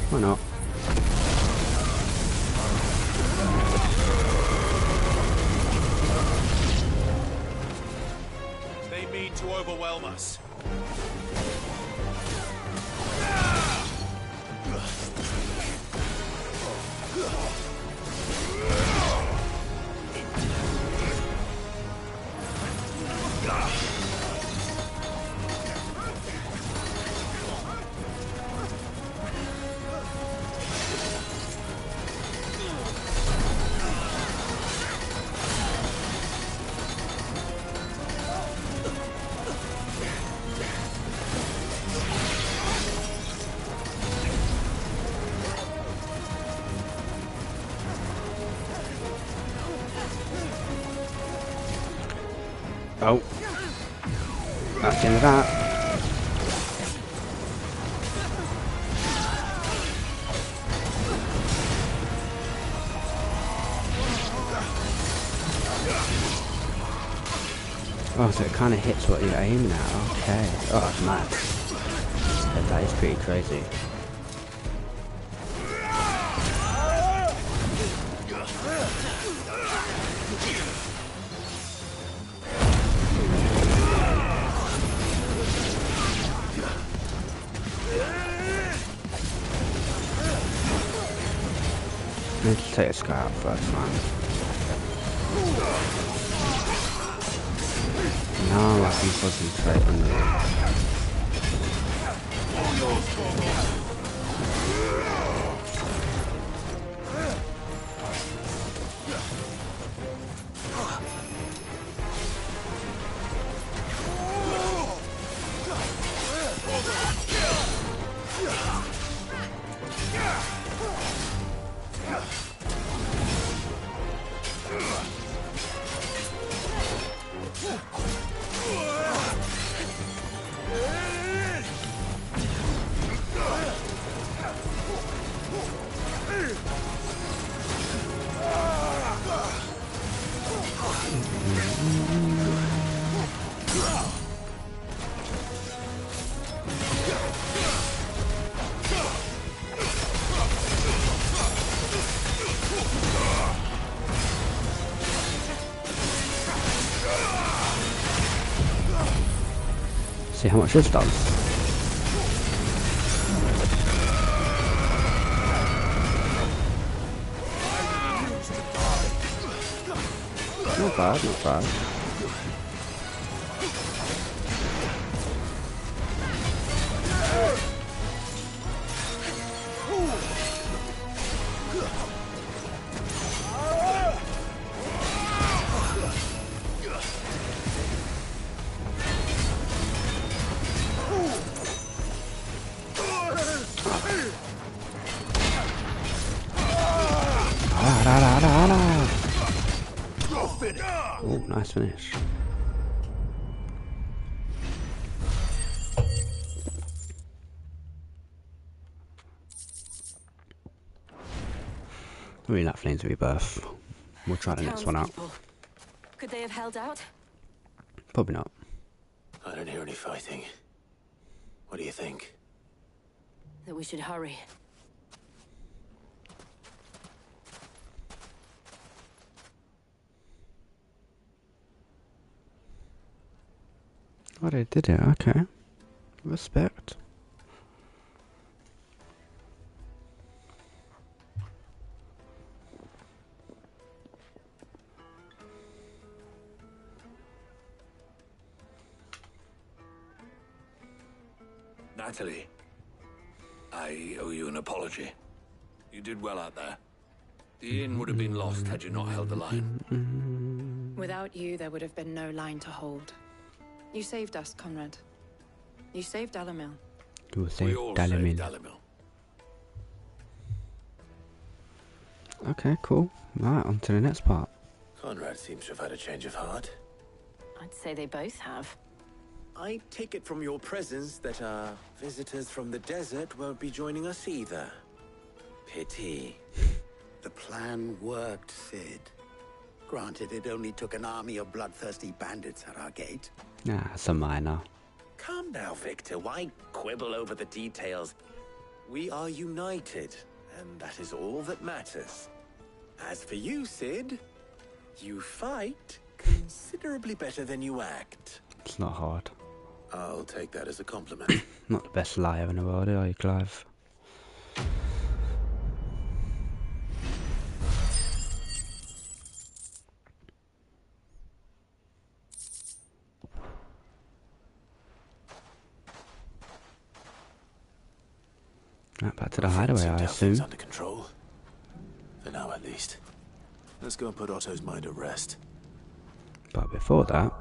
Why not? They mean to overwhelm us. Oh. That's the end of that. Oh, so it kind of hits what you're aiming at. Okay. Oh, that's mad. Yeah, that is pretty crazy. I need to take this guy out first, man. Now I can concentrate on the... See how much this does. Not bad, not bad. Oh, nice finish. really like Flames Rebirth. We'll try the next one out. Could they have held out? Probably not. I don't hear any fighting. What do you think? That we should hurry. Oh, they did it. Okay. Respect. Natalie, I owe you an apology. You did well out there. The inn would have been lost had you not held the line. Without you, there would have been no line to hold. You saved us, Conrad. You saved Dalimil. You saved all Dalimil. saved Dalimil. Okay, cool. Right, on to the next part. Conrad seems to have had a change of heart. I'd say they both have. I take it from your presence that our visitors from the desert won't be joining us either. Pity. The plan worked, Sid. Granted, it only took an army of bloodthirsty bandits at our gate. Ah, it's a minor. Come now, Victor. Why quibble over the details? We are united, and that is all that matters. As for you, Sid, you fight considerably better than you act. It's not hard. I'll take that as a compliment. Not the best liar in the world, are you, Clive? Right, back to the hideaway, I assume. Under control. For now, at least. Let's go and put Otto's mind at rest. But before that...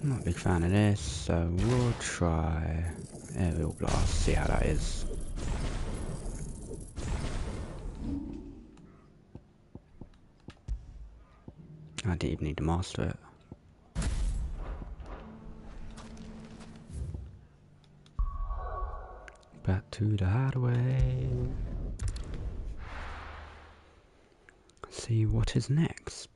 I'm not a big fan of this, so we'll try Aerial Blast, see how that is. I didn't even need to master it. Back to the hideaway. See what is next.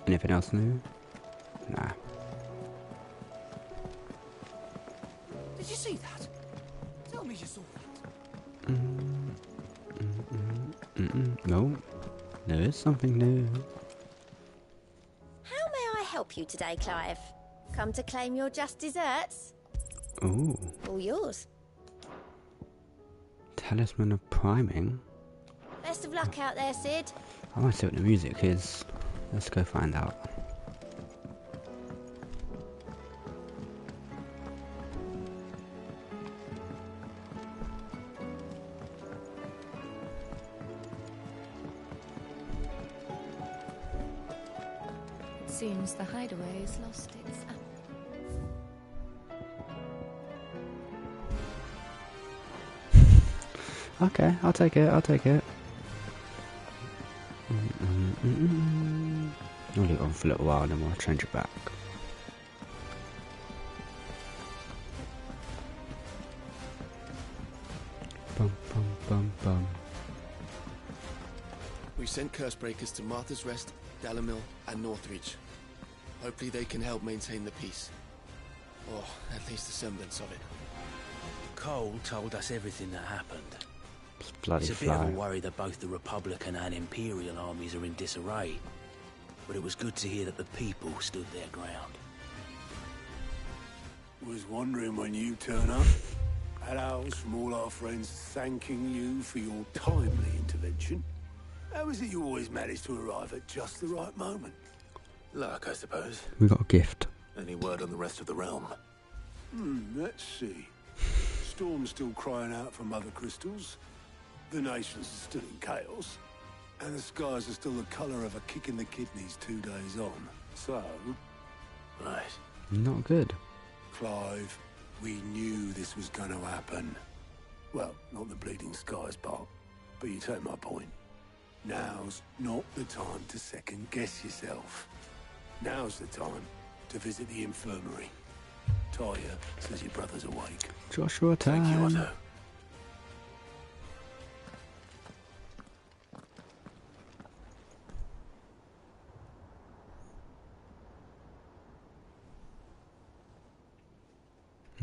Anything else new? Nah. Did you see that? Tell me you saw that. No. There is something new. How may I help you today, Clive? Come to claim your just desserts? Ooh. All yours. Talisman of Priming? Best of luck out there, Sid. I want to see what the music is. Let's go find out. It seems the hideaway has lost its... Okay, I'll take it, I'll take it. I'll leave it on for a little while and then we'll change it back. Bum bum bum bum. We've sent Cursebreakers to Martha's Rest, Dalimil, and Northreach. Hopefully they can help maintain the peace. Or at least a semblance of it. Cole told us everything that happened. Bloody it's a bit of a worry that both the Republican and Imperial armies are in disarray. But it was good to hear that the people stood their ground. Was wondering when you turn up. Had owls from all our friends thanking you for your timely intervention. How is it you always manage to arrive at just the right moment? Luck, I suppose. We got a gift. Any word on the rest of the realm? Let's see. Storm's still crying out for mother crystals. The nation's still in chaos. And the skies are still the colour of a kick in the kidneys 2 days on. So... Right. Not good. Clive, we knew this was going to happen. Well, not the bleeding skies part, but you take my point. Now's not the time to second guess yourself. Now's the time to visit the infirmary. Talia says your brother's awake. Joshua time. Thank you, Otto.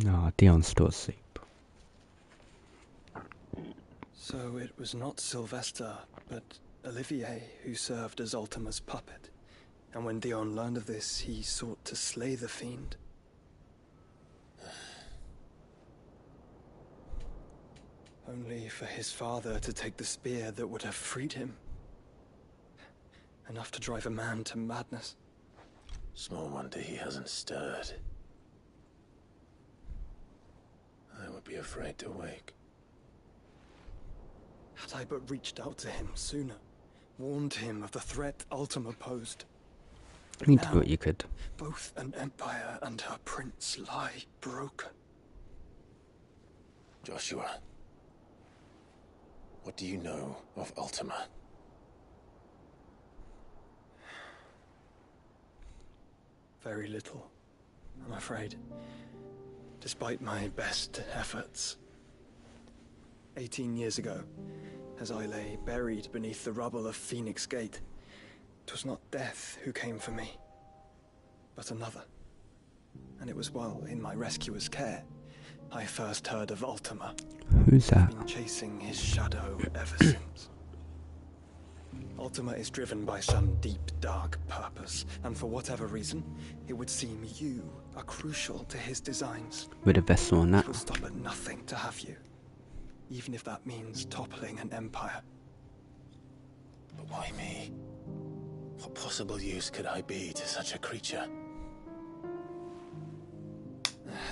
No, Dion's still asleep. So it was not Sylvester, but Olivier who served as Ultima's puppet. And when Dion learned of this, he sought to slay the fiend. Only for his father to take the spear that would have freed him. Enough to drive a man to madness. Small wonder he hasn't stirred. I would be afraid to wake. Had I but reached out to him sooner, warned him of the threat Ultima posed. You did what you could. Both an empire and her prince lie broken. Joshua, what do you know of Ultima? Very little, I'm afraid. Despite my best efforts. 18 years ago, as I lay buried beneath the rubble of Phoenix Gate, 'twas not death who came for me, but another. And it was while in my rescuer's care, I first heard of Ultima. Who's that? I've been chasing his shadow ever since. Ultima is driven by some deep, dark purpose, and for whatever reason, it would seem you are crucial to his designs. With a vessel on that. He will stop at nothing to have you, even if that means toppling an empire. But why me? What possible use could I be to such a creature?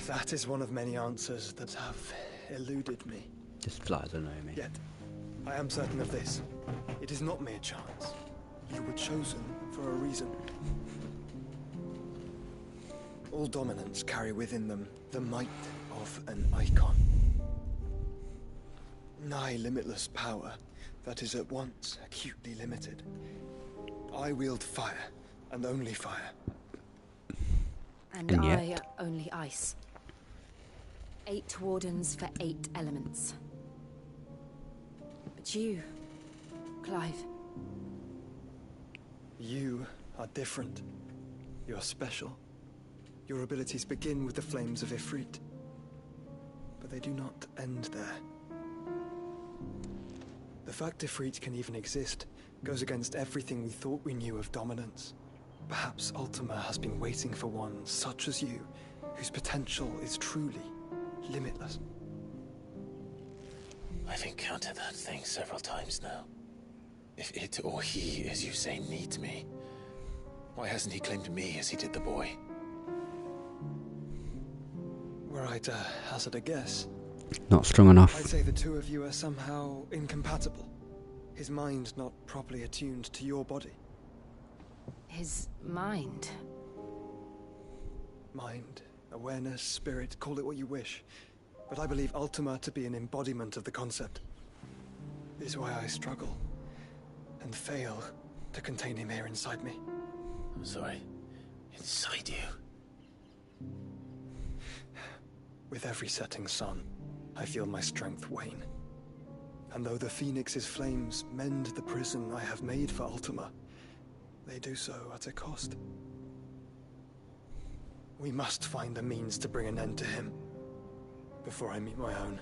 That is one of many answers that have eluded me. Just flies all over me. Yet, I am certain of this. It is not mere chance. You were chosen for a reason. All dominants carry within them the might of an icon. Nigh limitless power that is at once acutely limited. I wield fire, and only fire. And I only ice. 8 wardens for 8 elements. But you, Clive. You are different. You're special. Your abilities begin with the flames of Ifrit. But they do not end there. The fact Ifrit can even exist goes against everything we thought we knew of dominance. Perhaps Ultima has been waiting for one such as you, whose potential is truly limitless. I've encountered that thing several times now. If it or he, as you say, needs me, why hasn't he claimed me as he did the boy? Were I to hazard a guess, Not strong enough. I'd say the two of you are somehow incompatible. His mind not properly attuned to your body. His mind? Mind, awareness, spirit, call it what you wish. But I believe Ultima to be an embodiment of the concept. This is why I struggle and fail to contain him here inside me. I'm sorry. Inside you? With every setting sun, I feel my strength wane. And though the Phoenix's flames mend the prison I have made for Ultima, they do so at a cost. We must find a means to bring an end to him before I meet my own.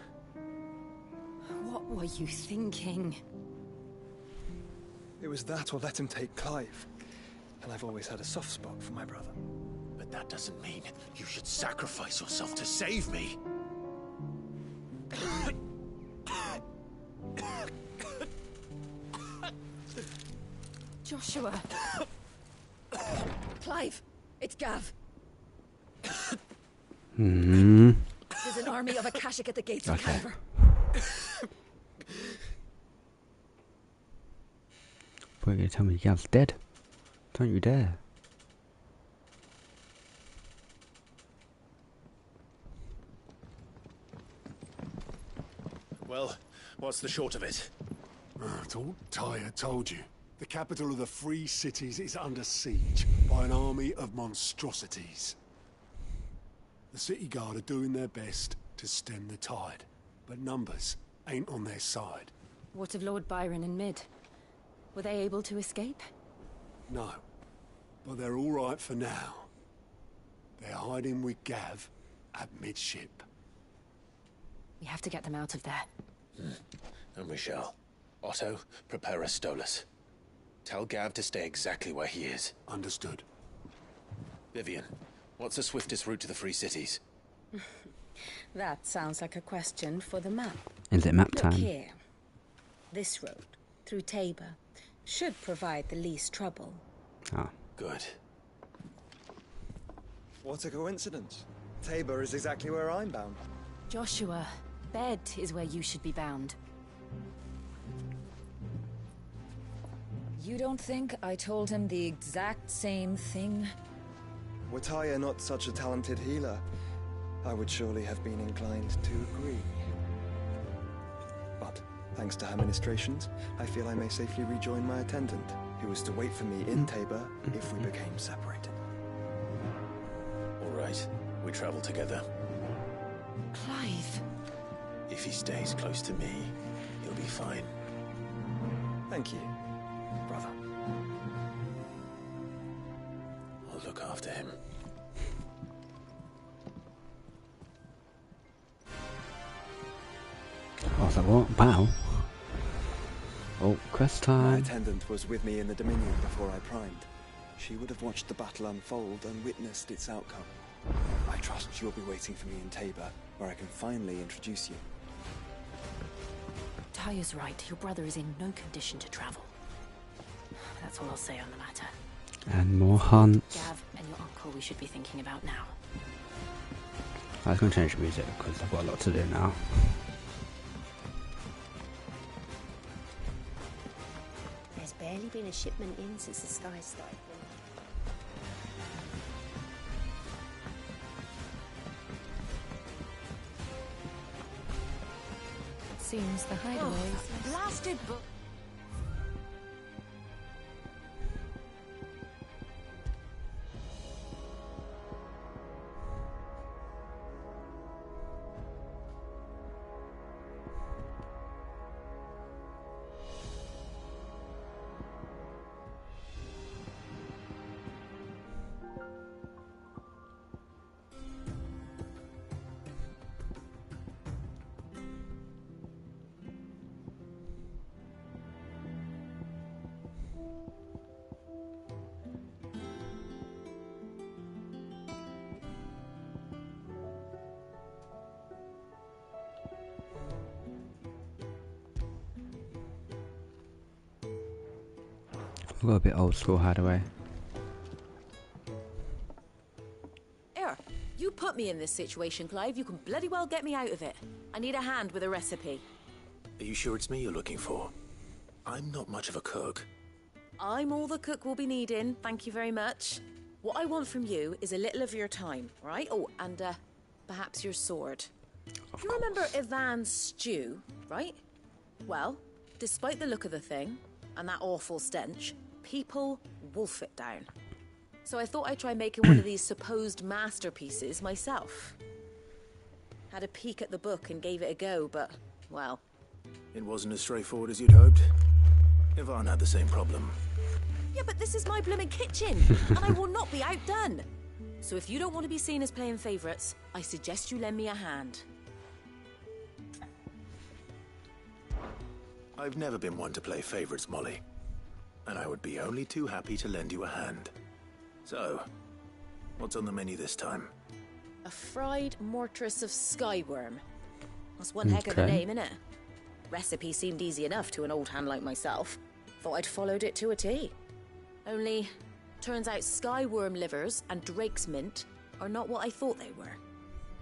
What were you thinking? It was that or let him take Clive. And I've always had a soft spot for my brother. But that doesn't mean you should sacrifice yourself to save me. Joshua. Clive, it's Gav. There's an army of Akashic at the gates of Kyber. What are you going to tell me Gav's dead? Don't you dare. Well, what's the short of it? I thought Talia told you. The capital of the Free Cities is under siege by an army of monstrosities. The city guard are doing their best to stem the tide, but numbers ain't on their side. What of Lord Byron and Mid? Were they able to escape? No, but they're all right for now. They're hiding with Gav at midship. We have to get them out of there. And we shall. Otto, prepare a Stolas. Tell Gav to stay exactly where he is. Understood. Vivian, what's the swiftest route to the Free Cities? That sounds like a question for the map. Is it map time? Look here. This road, through Tabor, should provide the least trouble. Ah. Good. What a coincidence. Tabor is exactly where I'm bound. Joshua, Bed is where you should be bound. You don't think I told him the exact same thing? Were Tyre not such a talented healer, I would surely have been inclined to agree. But, thanks to her ministrations, I feel I may safely rejoin my attendant, who was to wait for me in Tabor if we became separated. All right, we travel together. Clive. If he stays close to me, he'll be fine. Thank you, brother. I'll look after him. I was like, what? Battle? Oh, quest My time. attendant was with me in the Dominion before I primed. She would have watched the battle unfold and witnessed its outcome. I trust she will be waiting for me in Tabor, where I can finally introduce you. Tyre's right. Your brother is in no condition to travel. That's all I'll say on the matter. And more hunts. Gav and your uncle we should be thinking about now. I was going to change the music because I've got a lot to do now. There's barely been a shipment in since the sky started. Seems the hideaways. Blasted book. I've got a bit old school hideaway. Here, you put me in this situation, Clive. You can bloody well get me out of it. I need a hand with a recipe. Are you sure it's me you're looking for? I'm not much of a cook. I'm all the cook will be needing, thank you very much. What I want from you is a little of your time, right? Oh, and perhaps your sword. You remember Ivan's stew, right? Well, despite the look of the thing, and that awful stench, people wolf it down. So I thought I'd try making one of these supposed masterpieces myself. Had a peek at the book and gave it a go, but, well... It wasn't as straightforward as you'd hoped. Ivan had the same problem. Yeah, but this is my blooming kitchen, and I will not be outdone. So if you don't want to be seen as playing favourites, I suggest you lend me a hand. I've never been one to play favourites, Molly. And I would be only too happy to lend you a hand. So, what's on the menu this time? A fried mortress of skyworm. That's one heck of a name, innit? Recipe seemed easy enough to an old hand like myself. Thought I'd followed it to a T. Only, turns out skyworm livers and drake's mint are not what I thought they were.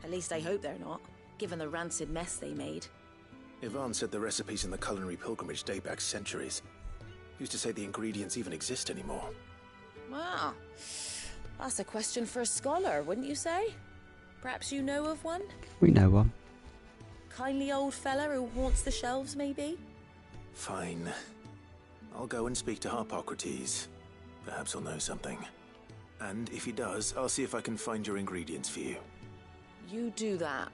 At least I hope they're not, given the rancid mess they made. Ivan said the recipes in the culinary pilgrimage date back centuries. Who's to say the ingredients even exist anymore? Wow. That's a question for a scholar, wouldn't you say? Perhaps you know of one? We know one. Kindly old fella who haunts the shelves, maybe? Fine. I'll go and speak to Harpocrates. Perhaps he'll know something. And if he does, I'll see if I can find your ingredients for you. You do that.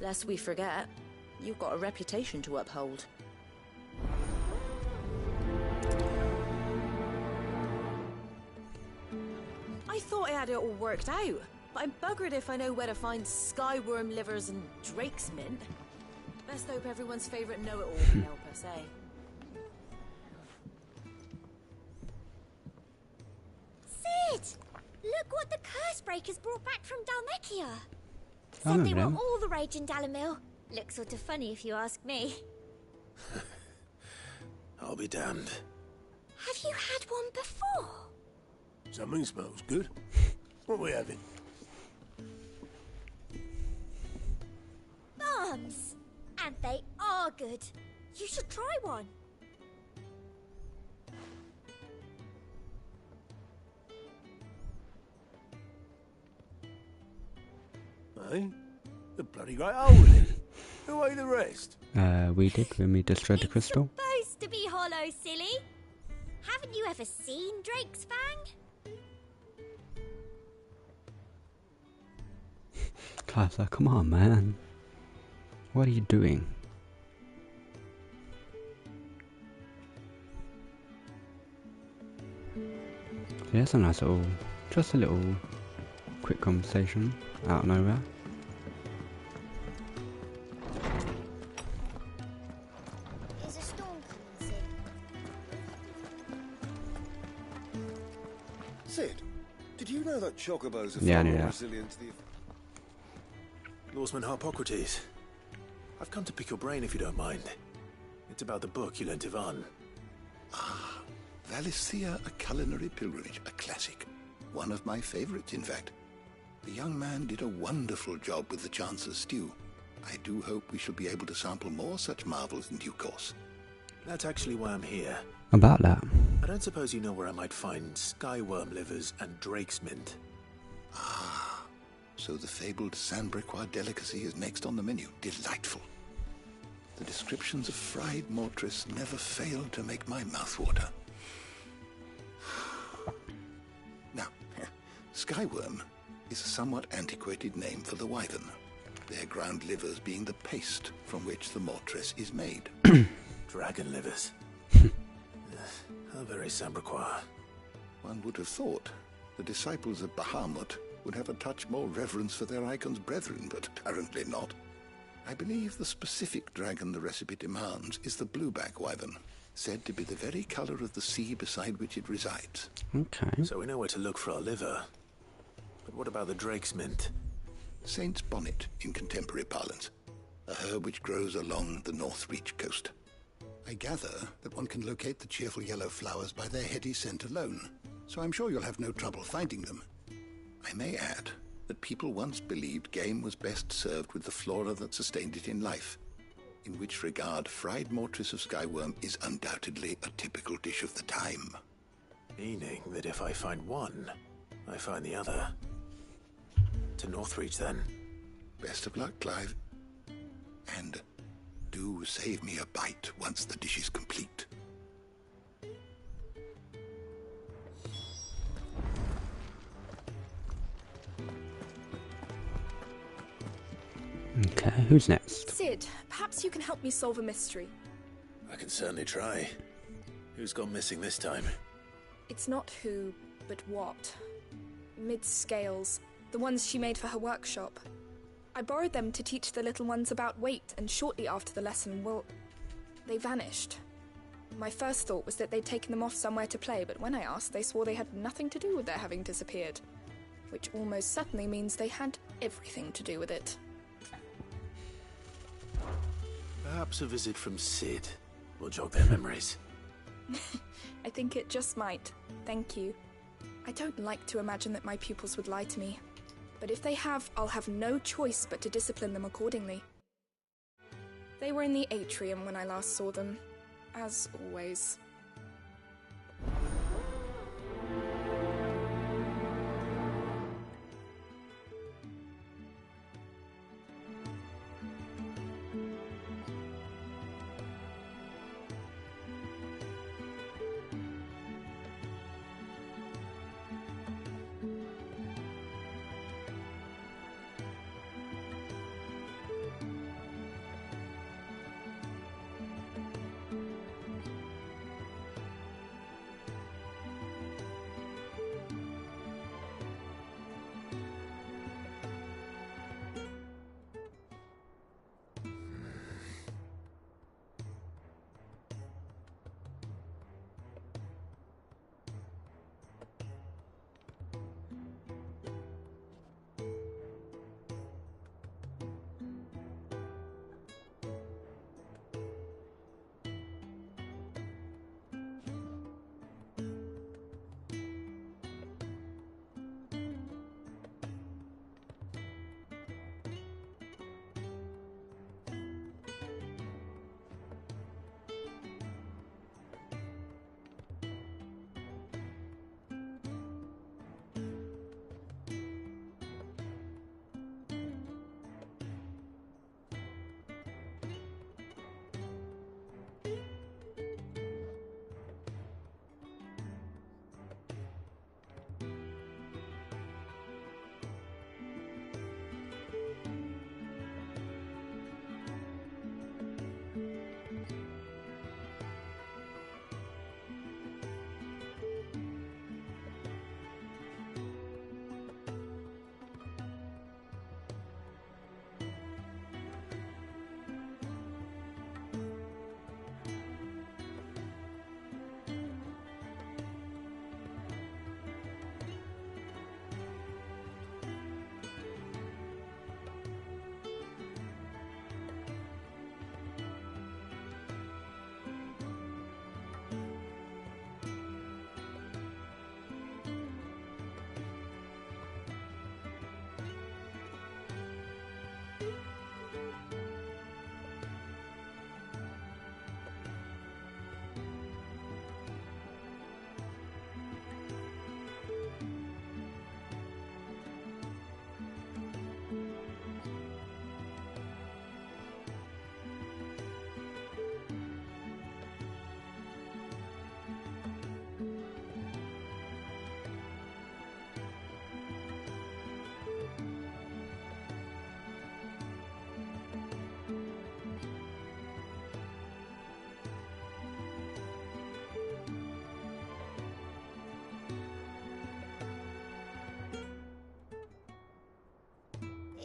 Lest we forget, you've got a reputation to uphold. I thought I had it all worked out, but I'm buggered if I know where to find skyworm livers and drake's mint. Best hope everyone's favourite know-it-all can help us, eh? Sid! Look what the Cursebreakers brought back from Dalmekia. I Said they remember were them. all the rage in Dalamil. Looks sort of funny if you ask me. I'll be damned. Have you had one before? Something smells good. What are we having? Bombs! And they are good. You should try one. Eh? The bloody great hole in it. Who ate the rest? We did when we destroyed the crystal. Supposed to be hollow, silly. Haven't you ever seen Drake's Fang? Clive's like, come on, man. What are you doing? So here's a nice little, just a little quick conversation out of nowhere. Is a storm coming, Sid? Sid, did you know that chocobos are Yeah, I far knew more that. resilient to the... Lawsman Harpocrates. I've come to pick your brain if you don't mind. It's about the book you lent Ivan. Ah, Valisthea, A Culinary Pilgrimage, a classic. One of my favorites, in fact. The young man did a wonderful job with the Chance's stew. I do hope we shall be able to sample more such marvels in due course. That's actually why I'm here. About that. I don't suppose you know where I might find skyworm livers and drake's mint. Ah, so the fabled Sandbrequois delicacy is next on the menu. Delightful. The descriptions of fried mortress never fail to make my mouth water. Now, skyworm is a somewhat antiquated name for the wyvern, their ground livers being the paste from which the mortress is made. Dragon livers. How very Sandbrequois. One would have thought the disciples of Bahamut would have a touch more reverence for their icon's brethren, but apparently not. I believe the specific dragon the recipe demands is the blueback wyvern, said to be the very colour of the sea beside which it resides. Okay. So we know where to look for our liver. But what about the drake's mint? Saint's bonnet in contemporary parlance, a herb which grows along the North Reach coast. I gather that one can locate the cheerful yellow flowers by their heady scent alone, so I'm sure you'll have no trouble finding them. I may add that people once believed game was best served with the flora that sustained it in life, in which regard fried mortress of skyworm is undoubtedly a typical dish of the time. Meaning that if I find one, I find the other. To Northreach, then. Best of luck, Clive. And do save me a bite once the dish is complete. Okay, who's next? Sid, perhaps you can help me solve a mystery. I can certainly try. Who's gone missing this time? It's not who, but what. Mid's scales, the ones she made for her workshop. I borrowed them to teach the little ones about weight, and shortly after the lesson, well, they vanished. My first thought was that they'd taken them off somewhere to play, but when I asked, they swore they had nothing to do with their having disappeared. Which almost certainly means they had everything to do with it. Perhaps a visit from Sid will jog their memories. I think it just might. Thank you. I don't like to imagine that my pupils would lie to me. But if they have, I'll have no choice but to discipline them accordingly. They were in the atrium when I last saw them, as always.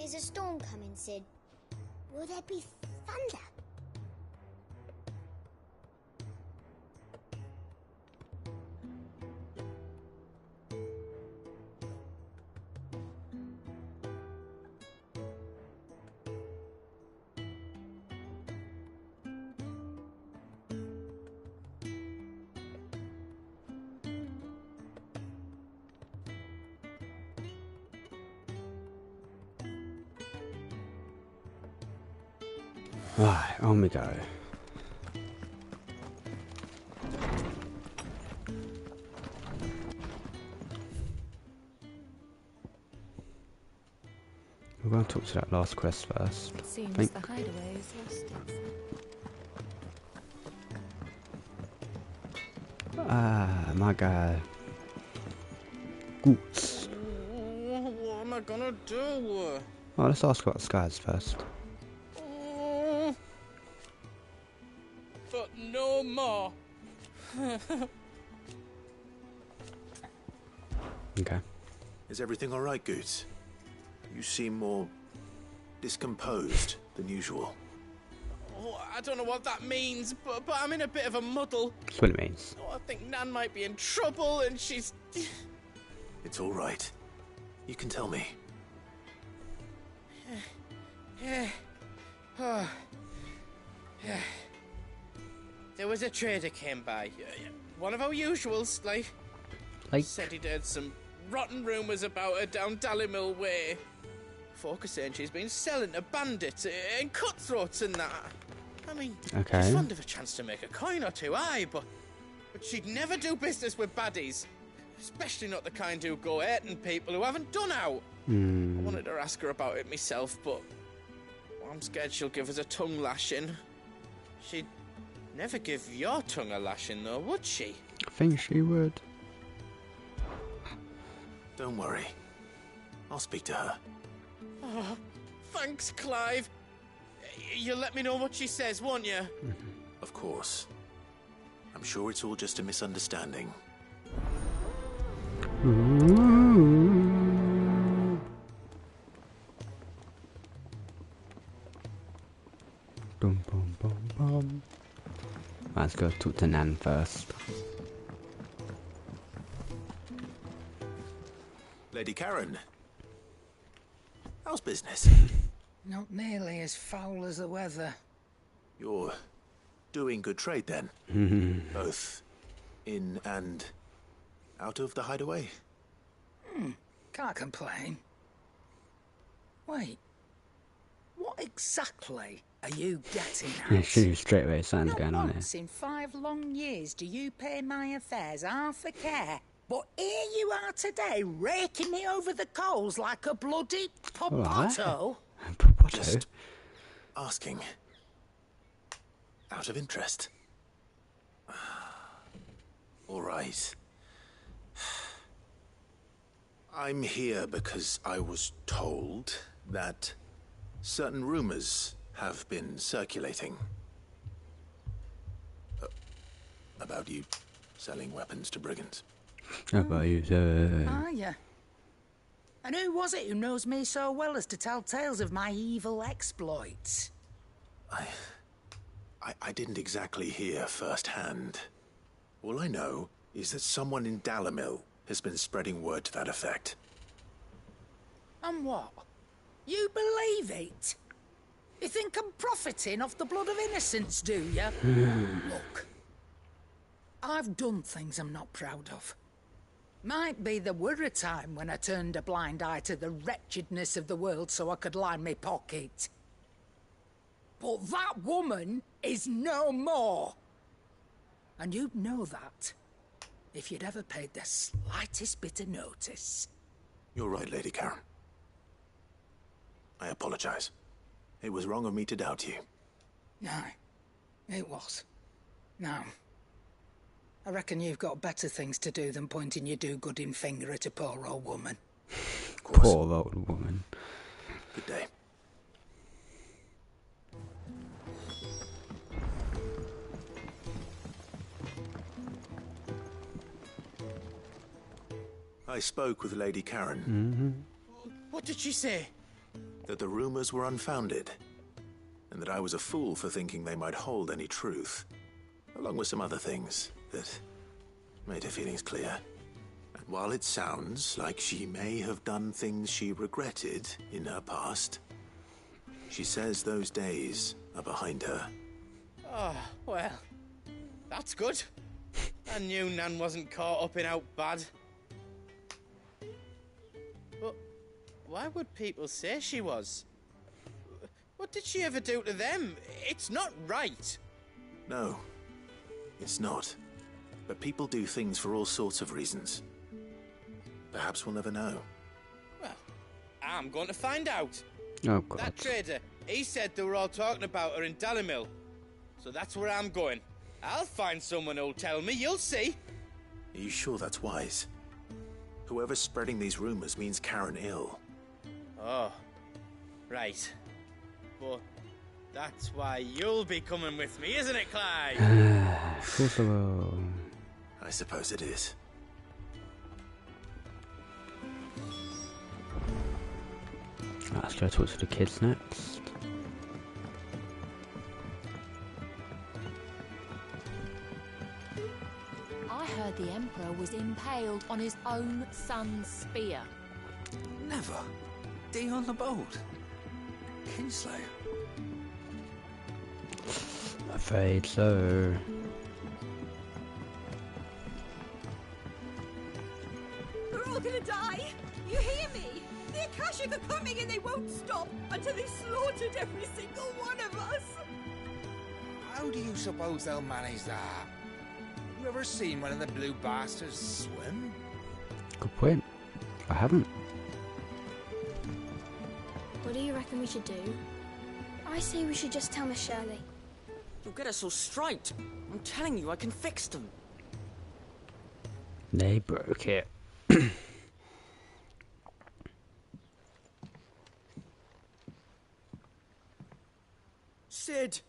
Is a storm coming, Sid? Will there be thunder? Right, on we go. We're going to talk to that last quest first. It seems the hideaway is lost itself. Ah, my guy. Goots. What am I gonna do? Oh, let's ask about skies first. But no more. Okay. Is everything all right, Goots? You seem more discomposed than usual. Oh, I don't know what that means, but I'm in a bit of a muddle. That's what it means. Oh, I think Nan might be in trouble, and she's... It's all right. You can tell me. Oh. There was a trader came by. One of our usuals, like... Said he'd heard some rotten rumours about her down Dalimil way. Folk are saying she's been selling to bandits and cutthroats and that. I mean, okay. She's fond of a chance to make a coin or two, aye, but she'd never do business with baddies. Especially not the kind who go hating people who haven't done out. I wanted to ask her about it myself, but I'm scared she'll give us a tongue lashing. She'd never give your tongue a lashing, though, would she? I think she would. Don't worry. I'll speak to her. Oh, thanks, Clive. You'll let me know what she says, won't you? Of course. I'm sure it's all just a misunderstanding. Boom, boom, boom, boom. Let's go talk to Nan first. Lady Karen. How's business? Not nearly as foul as the weather. You're doing good trade then? Both in and out of the hideaway? Can't complain. Wait. What exactly are you getting Yeah, at? she knew straight away something's Not going on here. once in 5 long years do you pay my affairs half a care. But here you are today, raking me over the coals like a bloody popoto. Just asking. Out of interest. All right. I'm here because I was told that certain rumors have been circulating. About you selling weapons to brigands. How about you, Are you? And who was it who knows me so well as to tell tales of my evil exploits? I didn't exactly hear firsthand. All I know is that someone in Dalimil has been spreading word to that effect. And what? You believe it? You think I'm profiting off the blood of innocence, do you? Look, I've done things I'm not proud of. Might be there were a time when I turned a blind eye to the wretchedness of the world so I could line my pocket. But that woman is no more. And you'd know that if you'd ever paid the slightest bit of notice. You're right, Lady Karen. I apologize. It was wrong of me to doubt you. Aye, it was. Now, I reckon you've got better things to do than pointing your do-gooding finger at a poor old woman. Poor old woman. Good day. I spoke with Lady Karen. What did she say? that the rumors were unfounded, and that I was a fool for thinking they might hold any truth, along with some other things that made her feelings clear. And while it sounds like she may have done things she regretted in her past, she says those days are behind her. Oh, well, that's good. I knew Nan wasn't caught up in out bad. But why would people say she was? What did she ever do to them? It's not right. No, it's not. But people do things for all sorts of reasons. Perhaps we'll never know. Well, I'm going to find out. Oh, God. That trader, he said they were all talking about her in Dalimil. So that's where I'm going. I'll find someone who'll tell me, you'll see. Are you sure that's wise? Whoever's spreading these rumors means Karen ill. Oh, right. But that's why you'll be coming with me, isn't it, Clyde? Of course I will. I suppose it is. Let's go talk to the kids next. I heard the Emperor was impaled on his own son's spear. Never. Dee on the boat. Kinslayer. Afraid so. We're all gonna die! You hear me? The Akashic are coming and they won't stop until they've slaughtered every single one of us! How do you suppose they'll manage that? You ever seen one of the blue bastards swim? Good point. I haven't. What do you reckon we should do? I say we should just tell Miss Shirley. You'll get us all straight. I'm telling you, I can fix them. They broke it. Sid!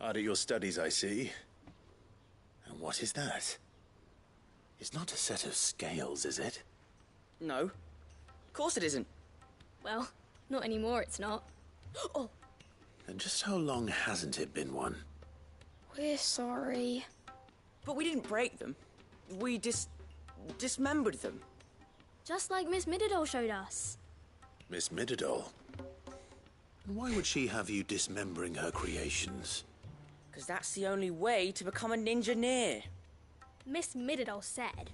Hard at your studies, I see. And what is that? It's not a set of scales, is it? No. Of course it isn't. Well, not anymore, it's not. Oh! And just how long hasn't it been one? We're sorry. But we didn't break them. We dismembered them. Just like Miss Mididol showed us. Miss Mididol? And why would she have you dismembering her creations? Because that's the only way to become a ninja-near. Miss Mididol said,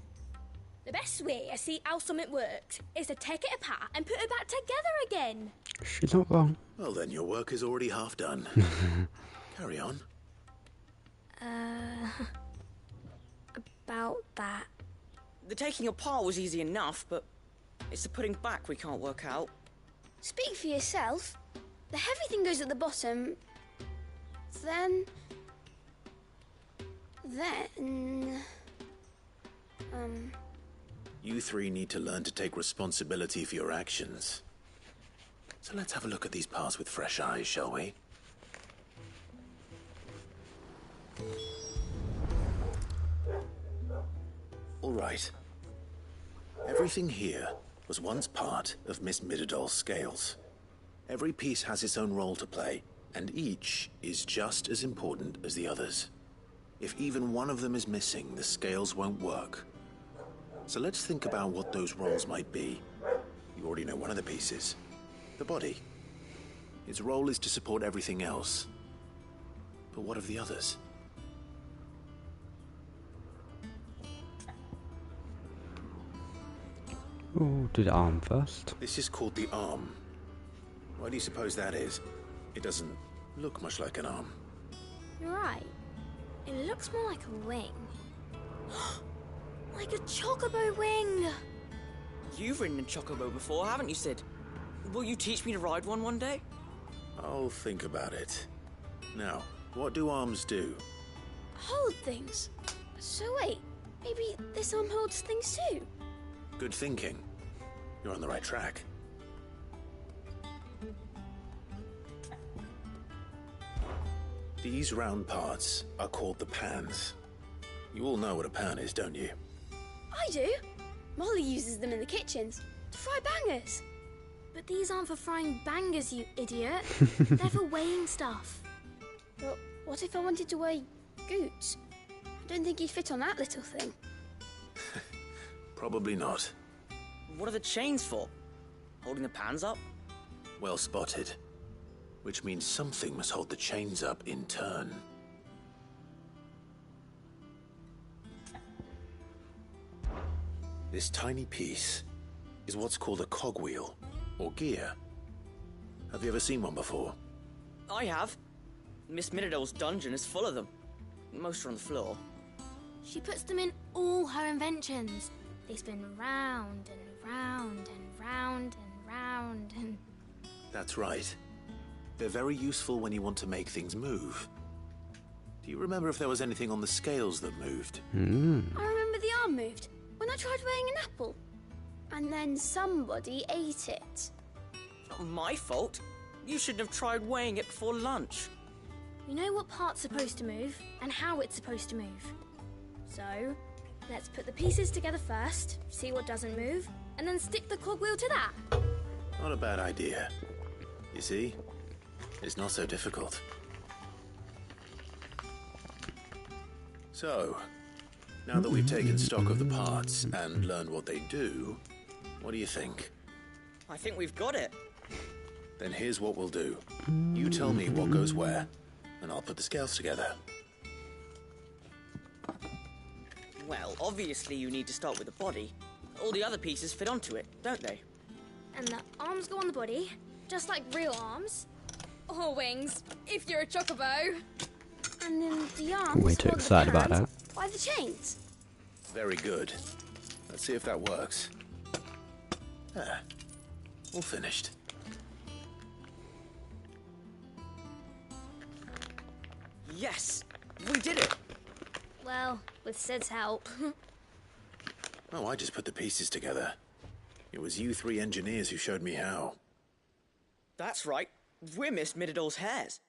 the best way to see how something works is to take it apart and put it back together again. She's not wrong. Well, then your work is already half done. Carry on. About that. The taking apart was easy enough, but it's the putting back we can't work out. Speak for yourself. The heavy thing goes at the bottom. Then... You three need to learn to take responsibility for your actions. So let's have a look at these parts with fresh eyes, shall we? All right. Everything here was once part of Miss Mididol's scales. Every piece has its own role to play, and each is just as important as the others. If even one of them is missing, the scales won't work. So let's think about what those roles might be. You already know one of the pieces. The body. Its role is to support everything else. But what of the others? Oh, do the arm first. This is called the arm. Why do you suppose that is? It doesn't look much like an arm. You're right. It looks more like a wing. Like a chocobo wing! You've ridden a chocobo before, haven't you, Sid? Will you teach me to ride one day? I'll think about it. Now, what do arms do? Hold things. So wait, maybe this arm holds things too? Good thinking. You're on the right track. These round parts are called the pans. You all know what a pan is, don't you? I do. Molly uses them in the kitchens to fry bangers. But these aren't for frying bangers, you idiot. They're for weighing stuff. But what if I wanted to weigh Goots? I don't think he'd fit on that little thing. Probably not. What are the chains for? Holding the pans up? Well spotted. Which means something must hold the chains up in turn. This tiny piece is what's called a cogwheel, or gear. Have you ever seen one before? I have. Miss Minidole's dungeon is full of them. Most are on the floor. She puts them in all her inventions. They spin round and round and round and round and... That's right. They're very useful when you want to make things move. Do you remember if there was anything on the scales that moved? I remember the arm moved when I tried weighing an apple. And then somebody ate it. Not my fault. You shouldn't have tried weighing it before lunch. You know what part's supposed to move and how it's supposed to move. So, let's put the pieces together first, see what doesn't move, and then stick the cogwheel to that. Not a bad idea. You see? It's not so difficult. So, now that we've taken stock of the parts and learned what they do, what do you think? I think we've got it. Then here's what we'll do. You tell me what goes where, and I'll put the scales together. Well, obviously you need to start with the body. All the other pieces fit onto it, don't they? And the arms go on the body, just like real arms. Or wings, if you're a chocobo. And then the arms Way too hold the excited about pans that. by the chains. Very good. Let's see if that works. There. All finished. Yes! We did it! Well, with Sid's help. Oh, I just put the pieces together. It was you three engineers who showed me how. That's right. We're Miss Minidole's hares.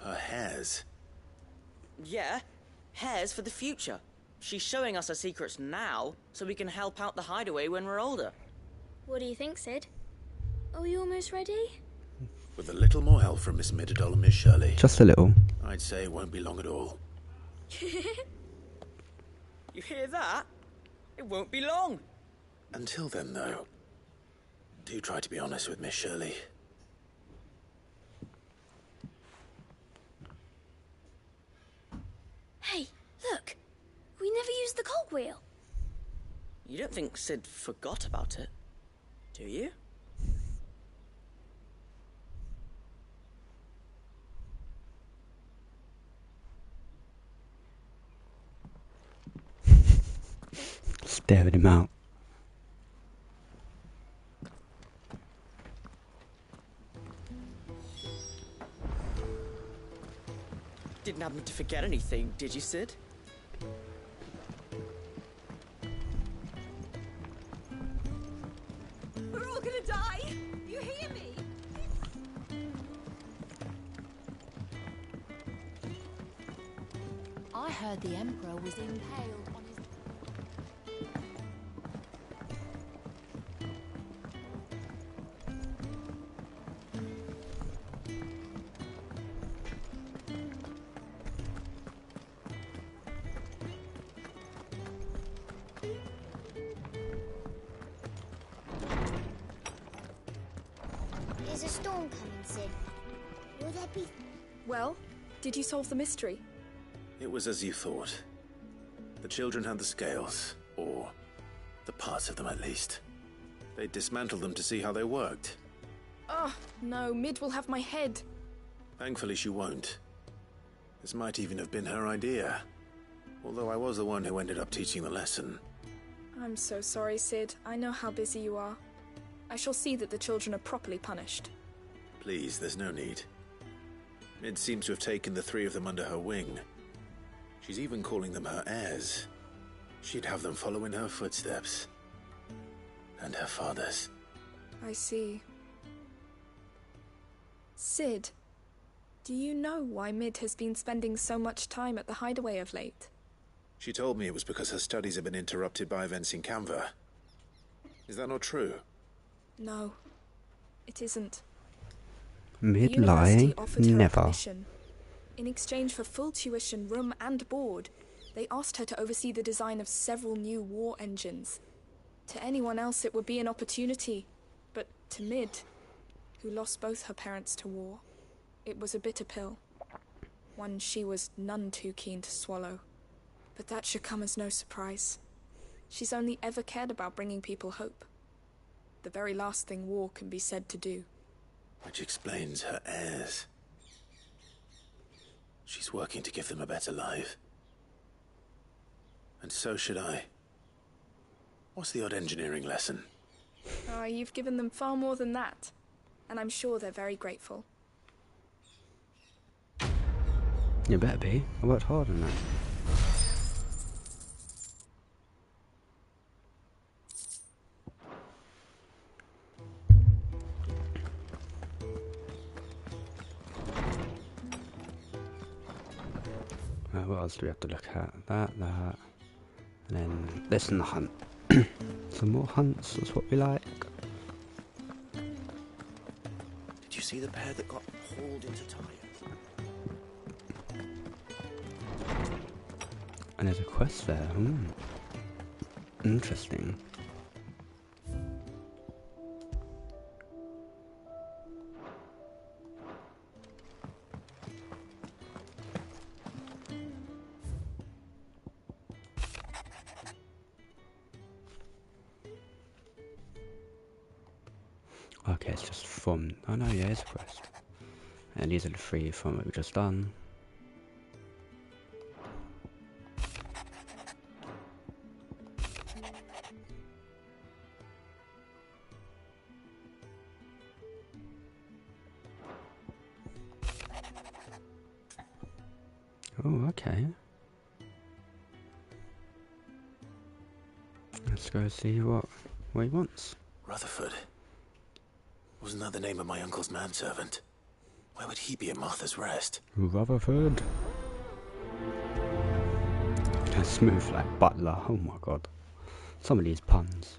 Her hares? Yeah, hares for the future. She's showing us her secrets now, so we can help out the hideaway when we're older. What do you think, Sid? Are we almost ready? With a little more help from Miss Mididol and Miss Shirley. Just a little. I'd say it won't be long at all. You hear that? It won't be long. Until then, though, do try to be honest with Miss Shirley. Hey, look! We never used the cogwheel. You don't think Sid forgot about it, do you? Staring him out. Didn't happen to forget anything, did you, Sid? We're all gonna die! You hear me? I heard the Emperor was impaled on his... There's a storm coming, Sid. Will there be... Well, did you solve the mystery? It was as you thought. The children had the scales, or the parts of them at least. They dismantled them to see how they worked. Oh, no, Mid will have my head. Thankfully she won't. This might even have been her idea. Although I was the one who ended up teaching the lesson. I'm so sorry, Sid. I know how busy you are. I shall see that the children are properly punished. Please, there's no need. Mid seems to have taken the three of them under her wing. She's even calling them her heirs. She'd have them follow in her footsteps. And her father's. I see. Sid, do you know why Mid has been spending so much time at the hideaway of late? She told me it was because her studies have been interrupted by events in Canva. Is that not true? No, it isn't. Mid The university lying? offered her a Never. commission. In exchange for full tuition, room and board, they asked her to oversee the design of several new war engines. To anyone else it would be an opportunity, but to Mid, who lost both her parents to war, it was a bitter pill. One she was none too keen to swallow. But that should come as no surprise. She's only ever cared about bringing people hope. The very last thing war can be said to do. Which explains her heirs. She's working to give them a better life. And so should I. What's the odd engineering lesson? You've given them far more than that. And I'm sure they're very grateful. You better be. I worked hard on that. What else do we have to look at? That, and then this and the hunt. Some more hunts, that's what we like. Did you see the pair that got hauled into tires? And there's a quest there. Interesting. Okay, it's just from... Oh no, yeah, it's a quest. And these are the three from what we just done. Oh, okay. Let's go see what he wants. Rutherford. Wasn't that the name of my uncle's manservant? Why would he be at Martha's Rest? Rutherford. Smooth like butler. Oh my god. Some of these puns.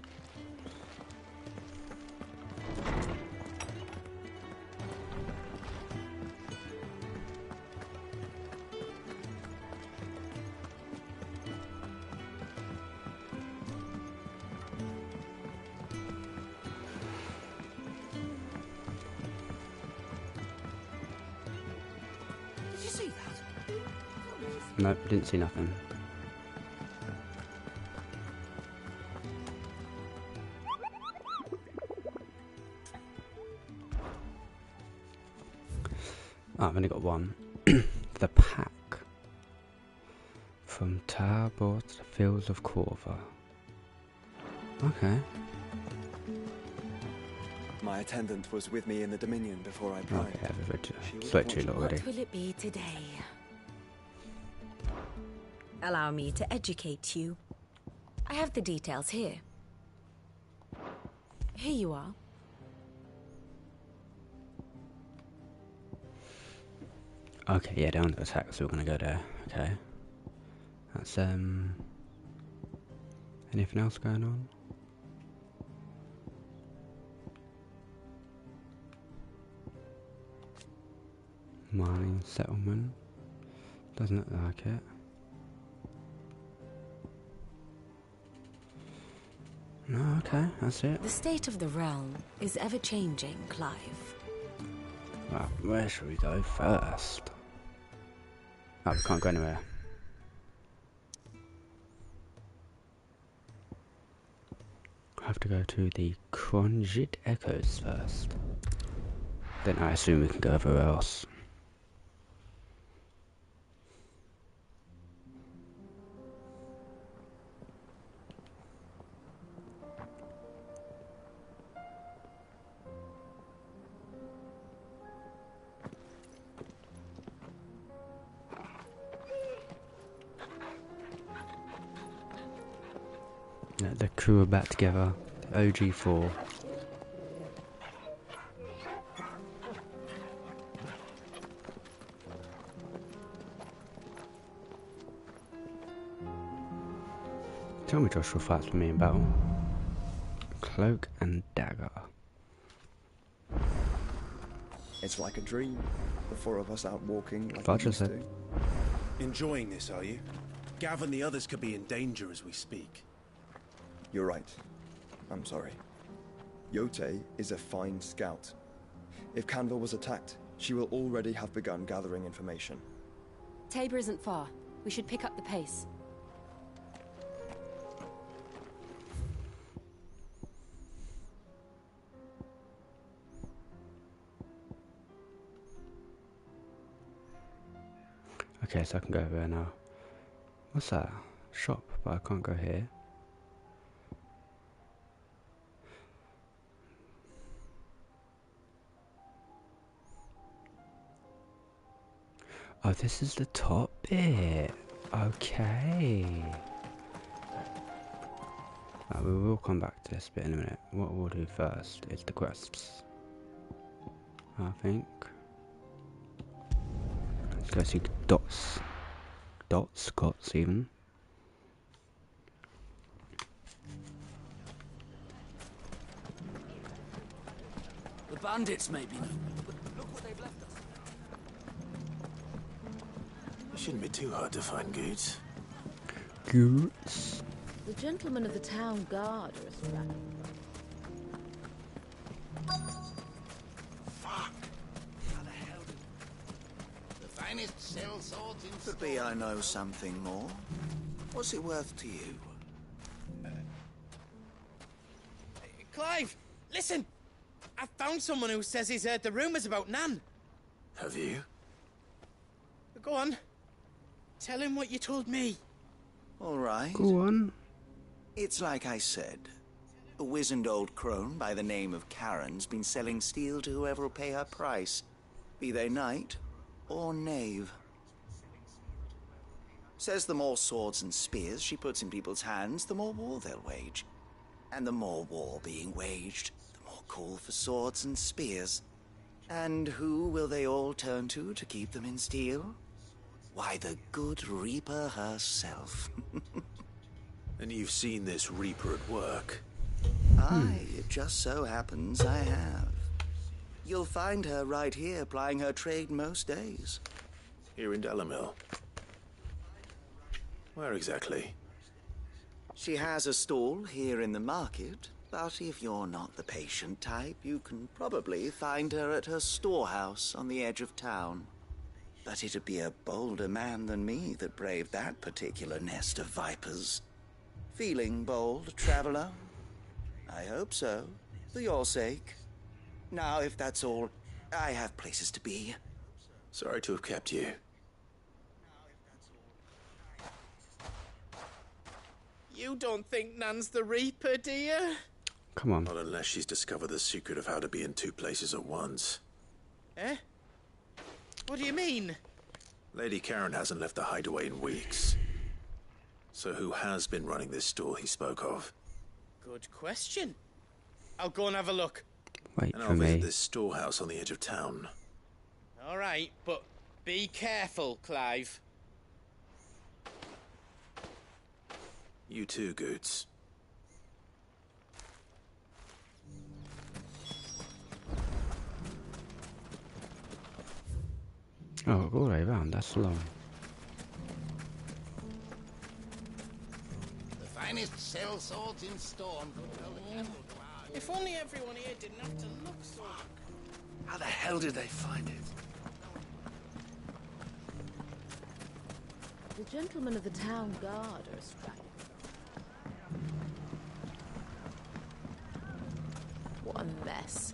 Nope, didn't see nothing. Oh, I've only got one. The pack. From Tabor to the fields of Corva. Okay. My attendant was with me in the Dominion before I primed. Okay, I've read it already. What will it be today? Allow me to educate you. I have the details here. Here you are. Okay, yeah, they're under attack, so we're gonna go there. Okay. That's anything else going on? Mining settlement. Doesn't look like it. No, okay, that's it. The state of the realm is ever changing, Clive. Well, where should we go first? Oh, we can't go anywhere. I have to go to the Cronjit Echoes first. Then I assume we can go everywhere else. The crew are back together. The OG4. Tell me Joshua fights with me in battle. Cloak and dagger. It's like a dream. The four of us out walking like Fudge we used said. to. Enjoying this, are you? Gav and the others could be in danger as we speak. You're right. I'm sorry. Yote is a fine scout. If Canva was attacked, she will already have begun gathering information. Tabor isn't far. We should pick up the pace. Okay, so I can go over there now. What's that? Shop, but I can't go here. Oh, this is the top bit. Okay. We will come back to this bit in a minute. What we'll do first is the quests. I think. Let's go see Dots. Scots even. The bandits may be new, but look what they've left us. It shouldn't be too hard to find goods. Goods. The gentlemen of the town guard are a scrap. Could be I know something more. What's it worth to you? Clive, listen! I found someone who says he's heard the rumours about Nan. Have you? Go on. Tell him what you told me. All right. Go on. It's like I said. A wizened old crone by the name of Karen's been selling steel to whoever will pay her price, be they knight or knave. Says the more swords and spears she puts in people's hands, the more war they'll wage. And the more war being waged, the more call for swords and spears. And who will they all turn to keep them in steel? Why, the good Reaper herself. And you've seen this Reaper at work? Aye, it just so happens I have. You'll find her right here plying her trade most days. Here in Delamil? Where exactly? She has a stall here in the market, but if you're not the patient type, you can probably find her at her storehouse on the edge of town. But it'd be a bolder man than me that braved that particular nest of vipers. Feeling bold, traveler? I hope so, for your sake. Now, if that's all, I have places to be. Sorry to have kept you. You don't think Nan's the Reaper, do you? Come on. Not unless she's discovered the secret of how to be in two places at once. Eh? What do you mean? Lady Karen hasn't left the hideaway in weeks. So who has been running this store he spoke of? Good question. I'll go and have a look. Wait and for I'll me. visit this storehouse on the edge of town. All right, but be careful, Clive. You too, Goots. Oh, all the way around, that's long. The finest cell swords in Storm. If only everyone here didn't have to look so... How the hell did they find it? The gentlemen of the town guard are striking. What a mess.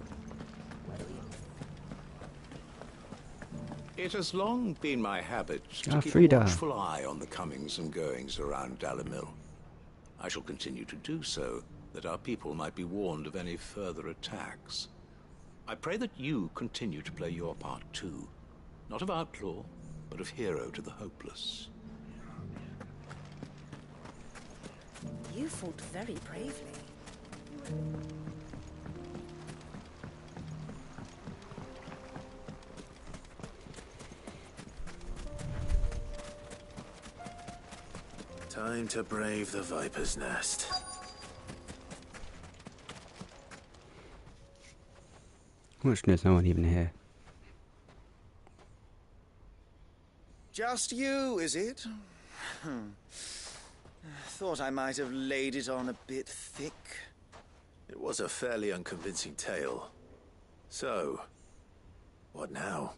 It has long been my habit to keep Frida. a watchful eye on the comings and goings around Dalimil. I shall continue to do so, that our people might be warned of any further attacks. I pray that you continue to play your part too, not of outlaw, but of hero to the hopeless. You fought very bravely. Time to brave the Viper's Nest. Which there's no one even here. Just you, is it? Thought I might have laid it on a bit thick. It was a fairly unconvincing tale. So, what now?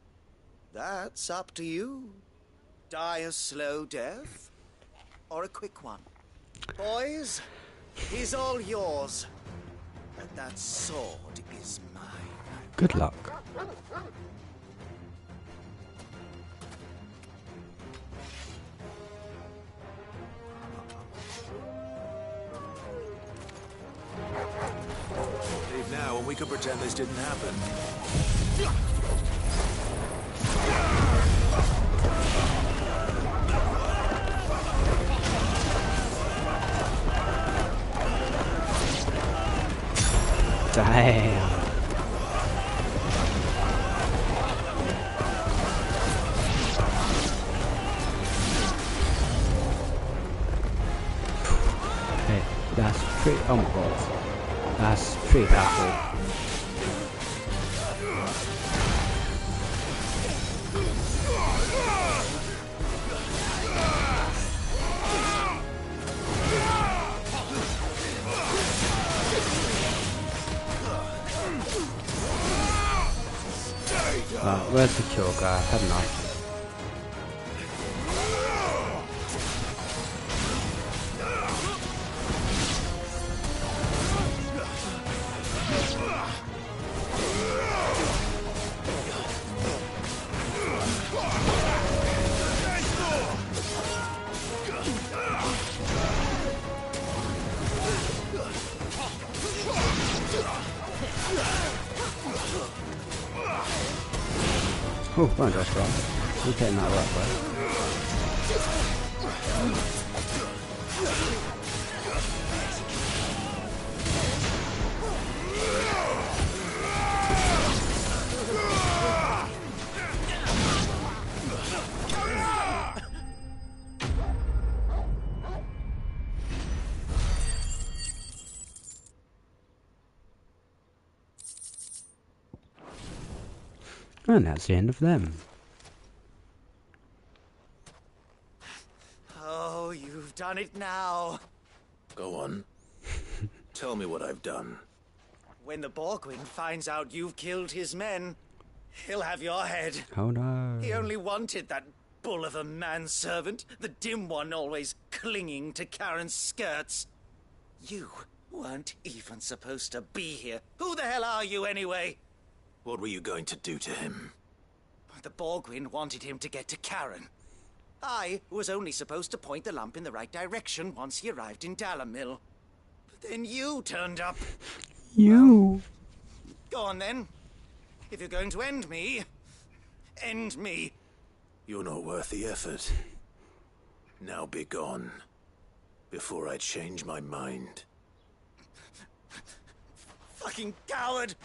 That's up to you. Die a slow death, or a quick one. Boys, he's all yours. But that sword is mine. Good luck. Leave now and we can pretend this didn't happen. Damn. Hey, that's pretty. Oh my god. That's pretty powerful. Where's the kill guy? I have enough. Oh, fine, that's right. We're getting that right way. And that's the end of them. Oh, you've done it now. Go on. Tell me what I've done. When the Borgwyn finds out you've killed his men, He'll have your head. Oh no. He only wanted that bull of a manservant, the dim one always clinging to Karen's skirts. You weren't even supposed to be here. Who the hell are you anyway? What were you going to do to him? The Borgwyn wanted him to get to Karen. I was only supposed to point the lamp in the right direction once he arrived in Dalamil. But then you turned up. You. Go on then. If you're going to end me, end me. You're not worth the effort. Now be gone, before I change my mind. Fucking coward!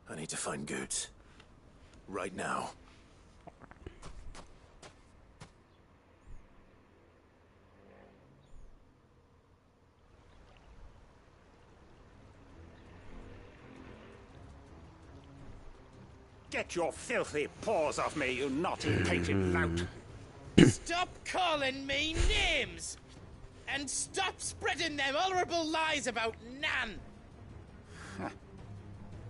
I need to find Goots. Right now. Get your filthy paws off me, you naughty painted lout! Stop calling me names! And stop spreading them horrible lies about Nan!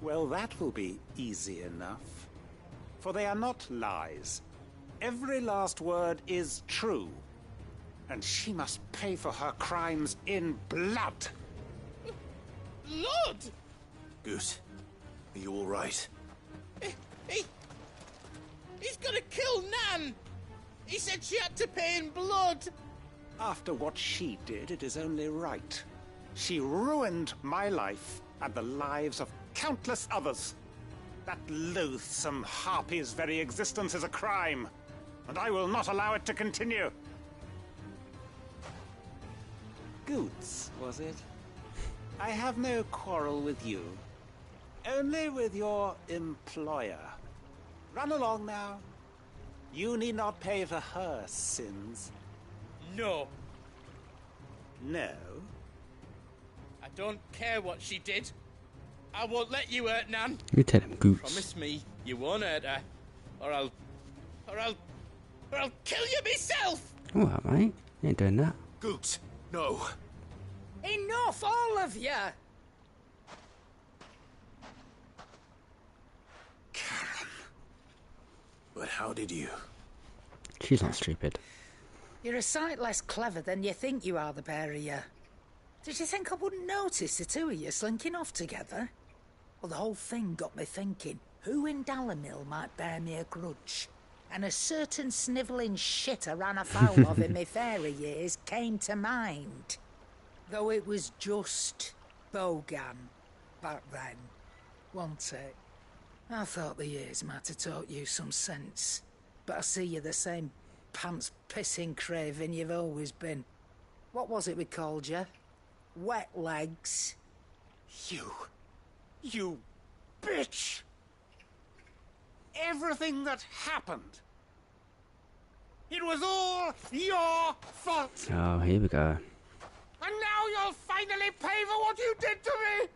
Well, that will be easy enough. For they are not lies. Every last word is true. And she must pay for her crimes in blood. Blood? Goose, are you all right? He's gonna kill Nan! He said she had to pay in blood! After what she did, it is only right. She ruined my life and the lives of countless others. That loathsome harpy's very existence is a crime, and I will not allow it to continue. Goots, was it? I have no quarrel with you. Only with your employer. Run along now. You need not pay for her sins. No. No? I don't care what she did. I won't let you hurt Nan. You tell him, Goots. Promise me you won't hurt her, or I'll kill you myself. Alright, mate. You ain't doing that. Goots, no. Enough, all of you! Karen. But how did you? She's not stupid. You're a sight less clever than you think you are, the pair of you. Did you think I wouldn't notice the two of you slinking off together? Well, the whole thing got me thinking, who in Dalamil might bear me a grudge? And a certain snivelling shit I ran afoul of in my fairy years came to mind. Though it was just Bogan back then, wasn't it? I thought the years might have taught you some sense, but I see you're the same pants-pissing craven you've always been. What was it we called you? Wet legs? You bitch! Everything that happened, it was all your fault! Oh, here we go. And now you'll finally pay for what you did to me!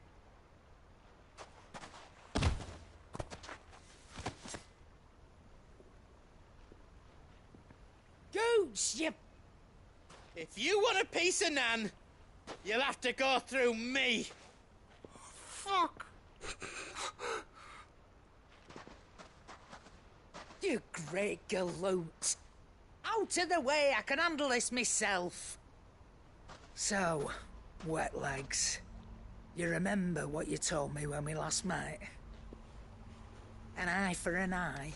Goots, you... If you want a piece of Nan, you'll have to go through me. Fuck! You great galoot. Out of the way, I can handle this myself. So, wet legs, you remember what you told me when we last met? An eye for an eye.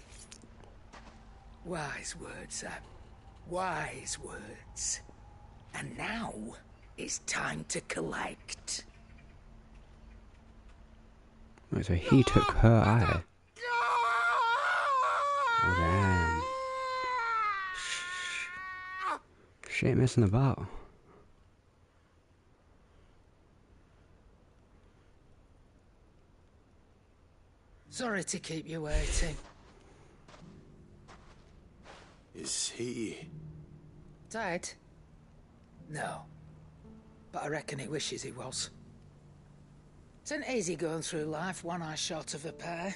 Wise words, sir. Wise words. And now, it's time to collect. Right, so he took her eye. Oh, damn. Shh. She ain't messing about. Sorry to keep you waiting. Is he... Dead? No. But I reckon he wishes he was. It ain't easy going through life one eye short of a pair.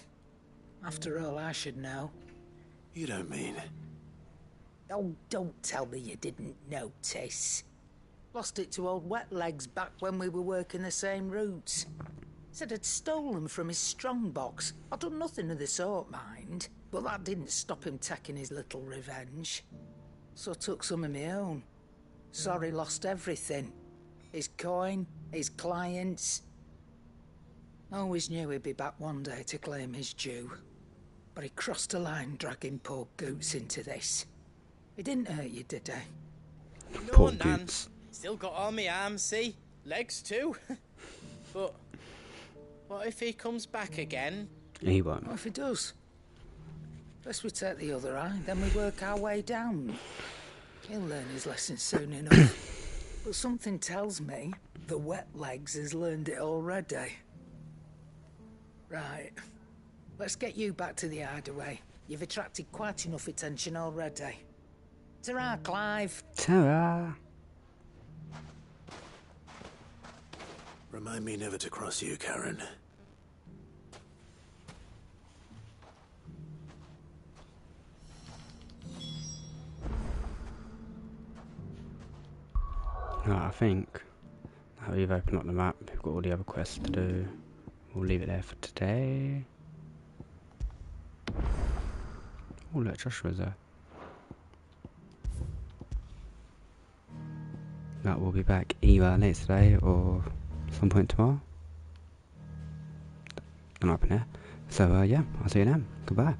After all, I should know. You don't mean... Oh, don't tell me you didn't notice. Lost it to old Wet Legs back when we were working the same routes. Said I'd stolen from his strongbox. I'd done nothing of the sort, mind. But that didn't stop him taking his little revenge. So I took some of my own. Sorry, lost everything. His coin, his clients. I always knew he'd be back one day to claim his due. But he crossed a line dragging poor Goots into this. He didn't hurt you, did he? No, Nan. Still got all my arms, see? Legs too. But what if he comes back again? He won't. What if he does? First we take the other eye, then we work our way down. He'll learn his lesson soon enough. But something tells me the wet legs has learned it already. Right. Let's get you back to the hideaway. You've attracted quite enough attention already. Ta-ra, Clive. Ta-ra. Remind me never to cross you, Karen. I think now we've opened up the map, we've got all the other quests to do. We'll leave it there for today. Oh look, Joshua's there. That will be back either later today or some point tomorrow. I'm up in there. So yeah, I'll see you then. Goodbye.